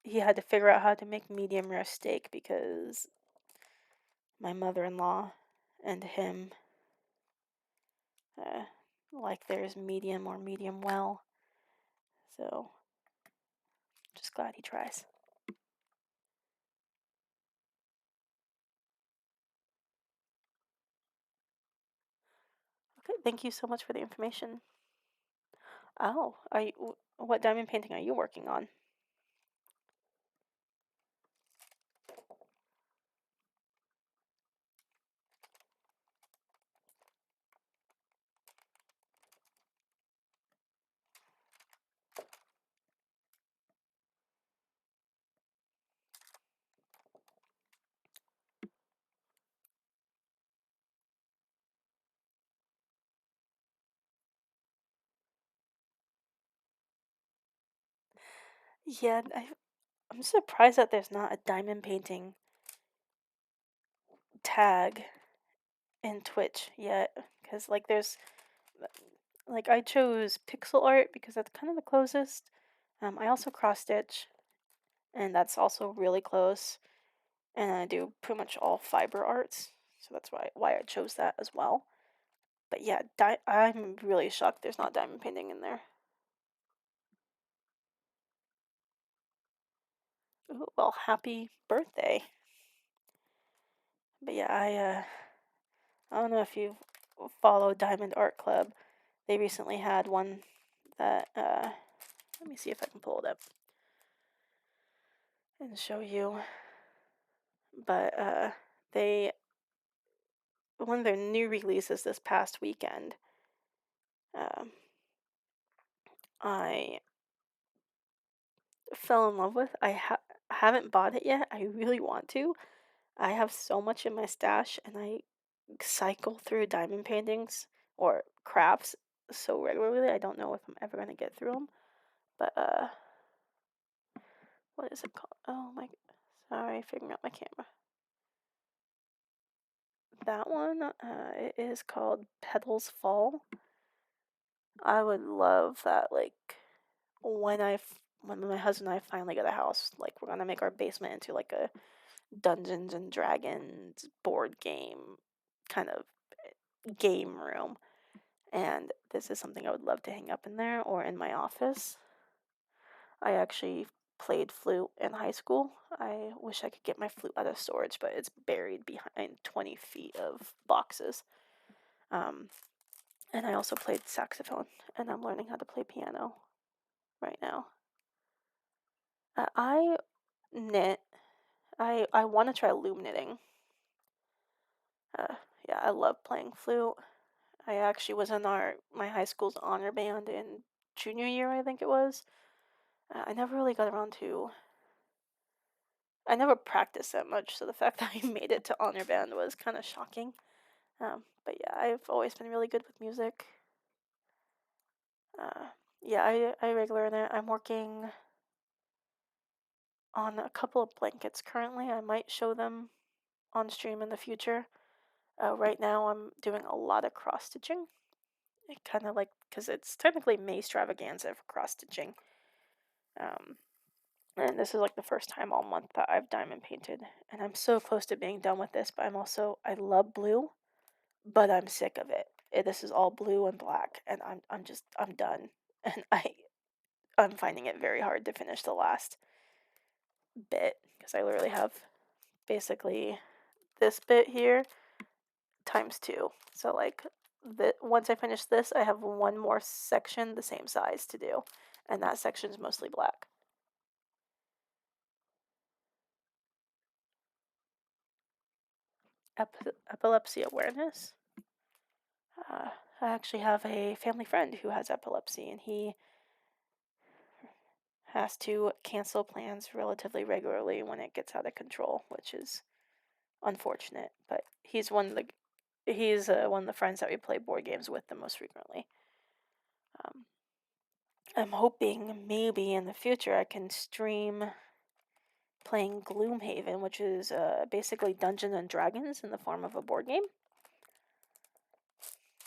he had to figure out how to make medium rare steak because my mother-in-law and him like theirs medium or medium well. So just glad he tries. Okay, thank you so much for the information. Oh, what diamond painting are you working on? Yeah, I'm surprised that there's not a diamond painting tag in Twitch yet, because like there's like I chose pixel art because that's kind of the closest. I also cross stitch, and that's also really close. And I do pretty much all fiber arts, so that's why I chose that as well. But yeah, I'm really shocked there's not diamond painting in there. Ooh, well, happy birthday! But yeah, I don't know if you follow Diamond Art Club. They recently had one that let me see if I can pull it up and show you. But they one of their new releases this past weekend. Um, I fell in love with. Haven't bought it yet. I really want to. I have so much in my stash, and I cycle through diamond paintings or crafts so regularly. I don't know if I'm ever gonna get through them. But what is it called? Oh my, sorry, figuring out my camera. That one, it is called Petals Fall. I would love that. Like when my husband and I finally get a house, like we're gonna make our basement into like a Dungeons and Dragons board game kind of game room. And this is something I would love to hang up in there or in my office. I actually played flute in high school. I wish I could get my flute out of storage, but it's buried behind 20 feet of boxes. Um, and I also played saxophone, and I'm learning how to play piano right now. I knit. I want to try loom knitting. Uh, yeah, I love playing flute. I actually was in my high school's honor band in junior year, I think it was. I never really got around to. I never practiced that much, so the fact that I made it to honor band was kind of shocking. But yeah, I've always been really good with music. Yeah, I regular in it. I'm working on a couple of blankets currently. I might show them on stream in the future. Right now I'm doing a lot of cross stitching. It kind of like, because it's technically May Stravaganza for cross stitching. Um, and this is like the first time all month that I've diamond painted. And I'm so close to being done with this, but I love blue, but I'm sick of it. This is all blue and black, and I'm done. And I'm finding it very hard to finish the last bit because I literally have basically this bit here times two. So like once I finish this, I have one more section the same size to do, and that section is mostly black. Epilepsy awareness. Uh, I actually have a family friend who has epilepsy, and he has to cancel plans relatively regularly when it gets out of control, which is unfortunate. But he's one of the friends that we play board games with the most frequently. Um, I'm hoping maybe in the future I can stream playing Gloomhaven, which is basically Dungeons and Dragons in the form of a board game.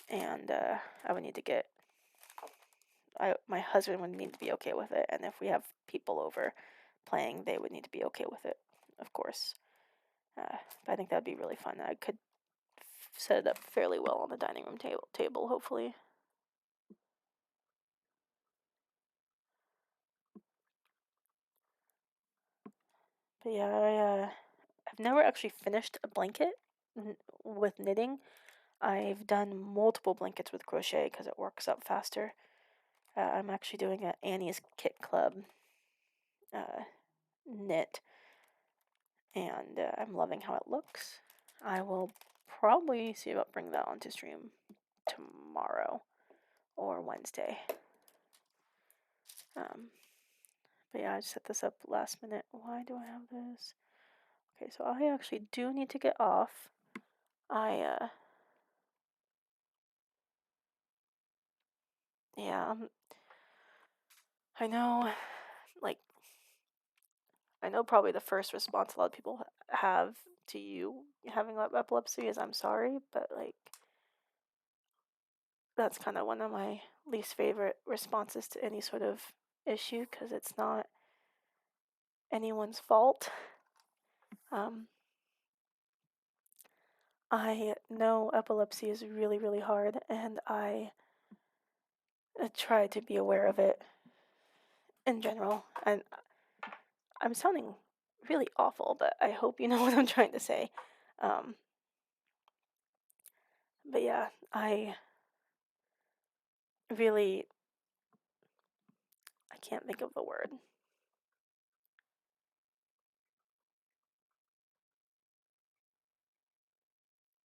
And I would need to get my husband would need to be okay with it, and if we have people over playing, they would need to be okay with it, of course. But I think that'd be really fun. I could set it up fairly well on the dining room table, hopefully. But yeah, I've never actually finished a blanket with knitting. I've done multiple blankets with crochet because it works up faster. I'm actually doing a Annie's Kit Club knit, and I'm loving how it looks. I will probably see about bringing that onto stream tomorrow or Wednesday. But yeah, I just set this up last minute. Why do I have this? Okay, so I actually do need to get off. Yeah, I know, like, I know probably the first response a lot of people have to you having epilepsy is I'm sorry, but like, that's kind of one of my least favorite responses to any sort of issue because it's not anyone's fault. I know epilepsy is really, really hard, and I try to be aware of it in general. And I'm sounding really awful, but I hope you know what I'm trying to say. Um, but yeah, I really, I can't think of the word.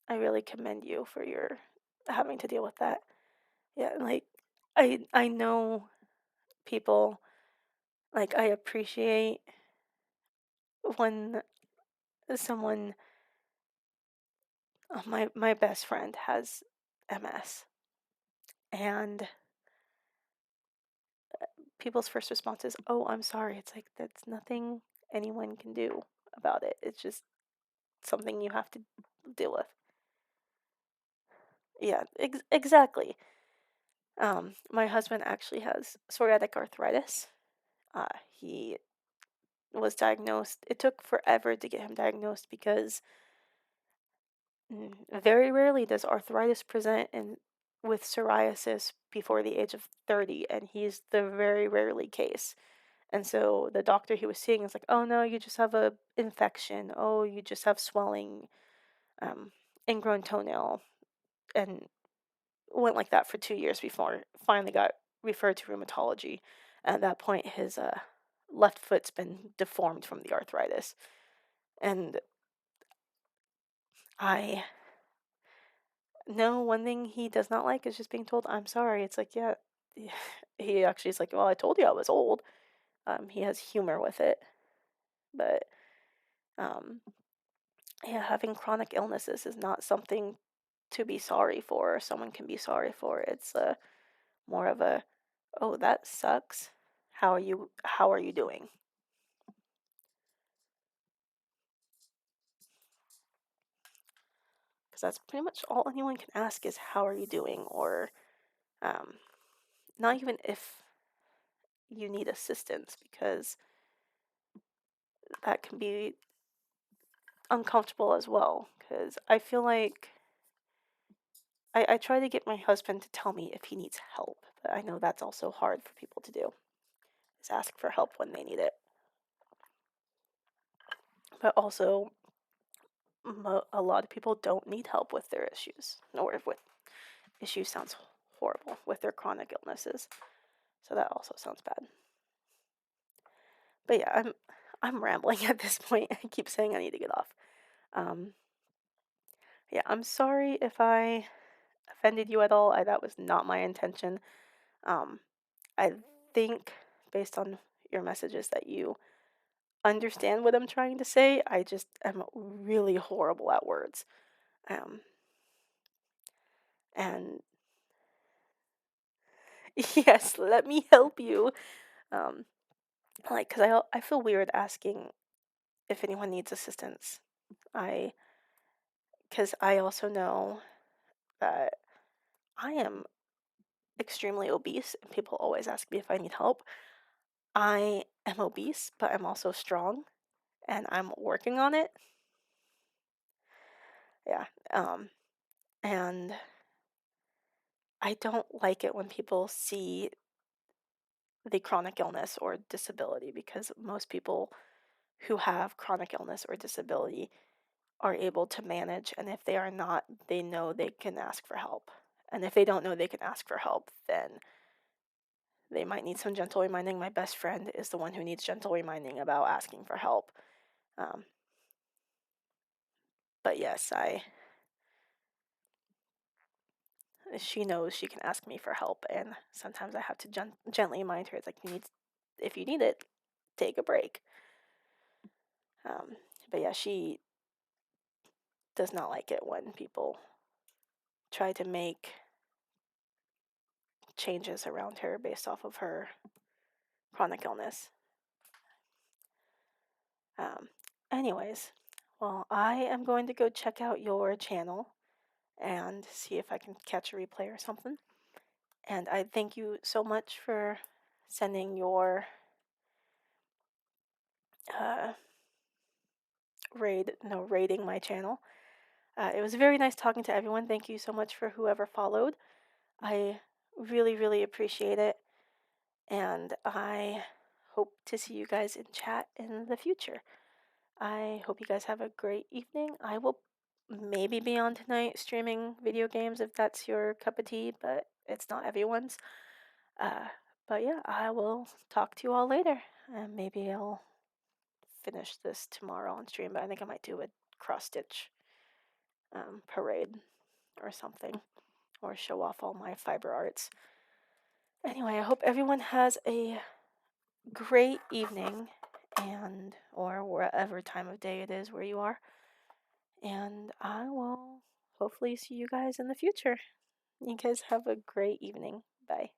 I really commend you for your having to deal with that. Yeah, like I know people, like I appreciate when someone, my best friend has MS, and people's first response is, "Oh, I'm sorry." It's like that's nothing anyone can do about it. It's just something you have to deal with. Yeah, exactly. My husband actually has psoriatic arthritis. He was diagnosed. It took forever to get him diagnosed because very rarely does arthritis present with psoriasis before the age of 30, and he's the very rarely case. And so the doctor he was seeing is like, "Oh no, you just have a infection. Oh, you just have swelling, ingrown toenail," and went like that for 2 years before finally got referred to rheumatology. And at that point, his left foot's been deformed from the arthritis. And I know one thing he does not like is just being told, "I'm sorry." It's like, yeah, he actually is like, "Well, I told you I was old." He has humor with it, but um, yeah, having chronic illnesses is not something to be sorry for or someone can be sorry for. It's more of a, "Oh, that sucks. How are you doing?" because that's pretty much all anyone can ask is how are you doing, or um, not even if you need assistance, because that can be uncomfortable as well. Because I feel like I try to get my husband to tell me if he needs help, but I know that's also hard for people to do, is ask for help when they need it. But also, a lot of people don't need help with their issues, or with issues sounds horrible, with their chronic illnesses. So that also sounds bad. But yeah, I'm rambling at this point. I keep saying I need to get off. Um, yeah, I'm sorry if I offended you at all. That was not my intention. Um, I think based on your messages that you understand what I'm trying to say. I just am really horrible at words. Um, and yes, let me help you. Um, like, cause I feel weird asking if anyone needs assistance. I, cause I also know that I am extremely obese, and people always ask me if I need help. I am obese, but I'm also strong, and I'm working on it. Yeah. And I don't like it when people see the chronic illness or disability, because most people who have chronic illness or disability are able to manage, and if they are not, they know they can ask for help. And if they don't know they can ask for help, then they might need some gentle reminding. My best friend is the one who needs gentle reminding about asking for help. Um, but yes, she knows she can ask me for help, and sometimes I have to gently remind her. It's like, if you need it, take a break. But yeah, she does not like it when people try to make changes around her based off of her chronic illness. Um, anyways, well, I am going to go check out your channel and see if I can catch a replay or something. And I thank you so much for sending your uh, rating my channel. It was very nice talking to everyone. Thank you so much for whoever followed. I really, really appreciate it. And I hope to see you guys in chat in the future. I hope you guys have a great evening. I will maybe be on tonight streaming video games if that's your cup of tea, but it's not everyone's. Uh, but yeah, I will talk to you all later. And maybe I'll finish this tomorrow on stream, but I think I might do a cross stitch parade or something, or show off all my fiber arts. Anyway, I hope everyone has a great evening, and or whatever time of day it is where you are. And I will hopefully see you guys in the future. You guys have a great evening. Bye.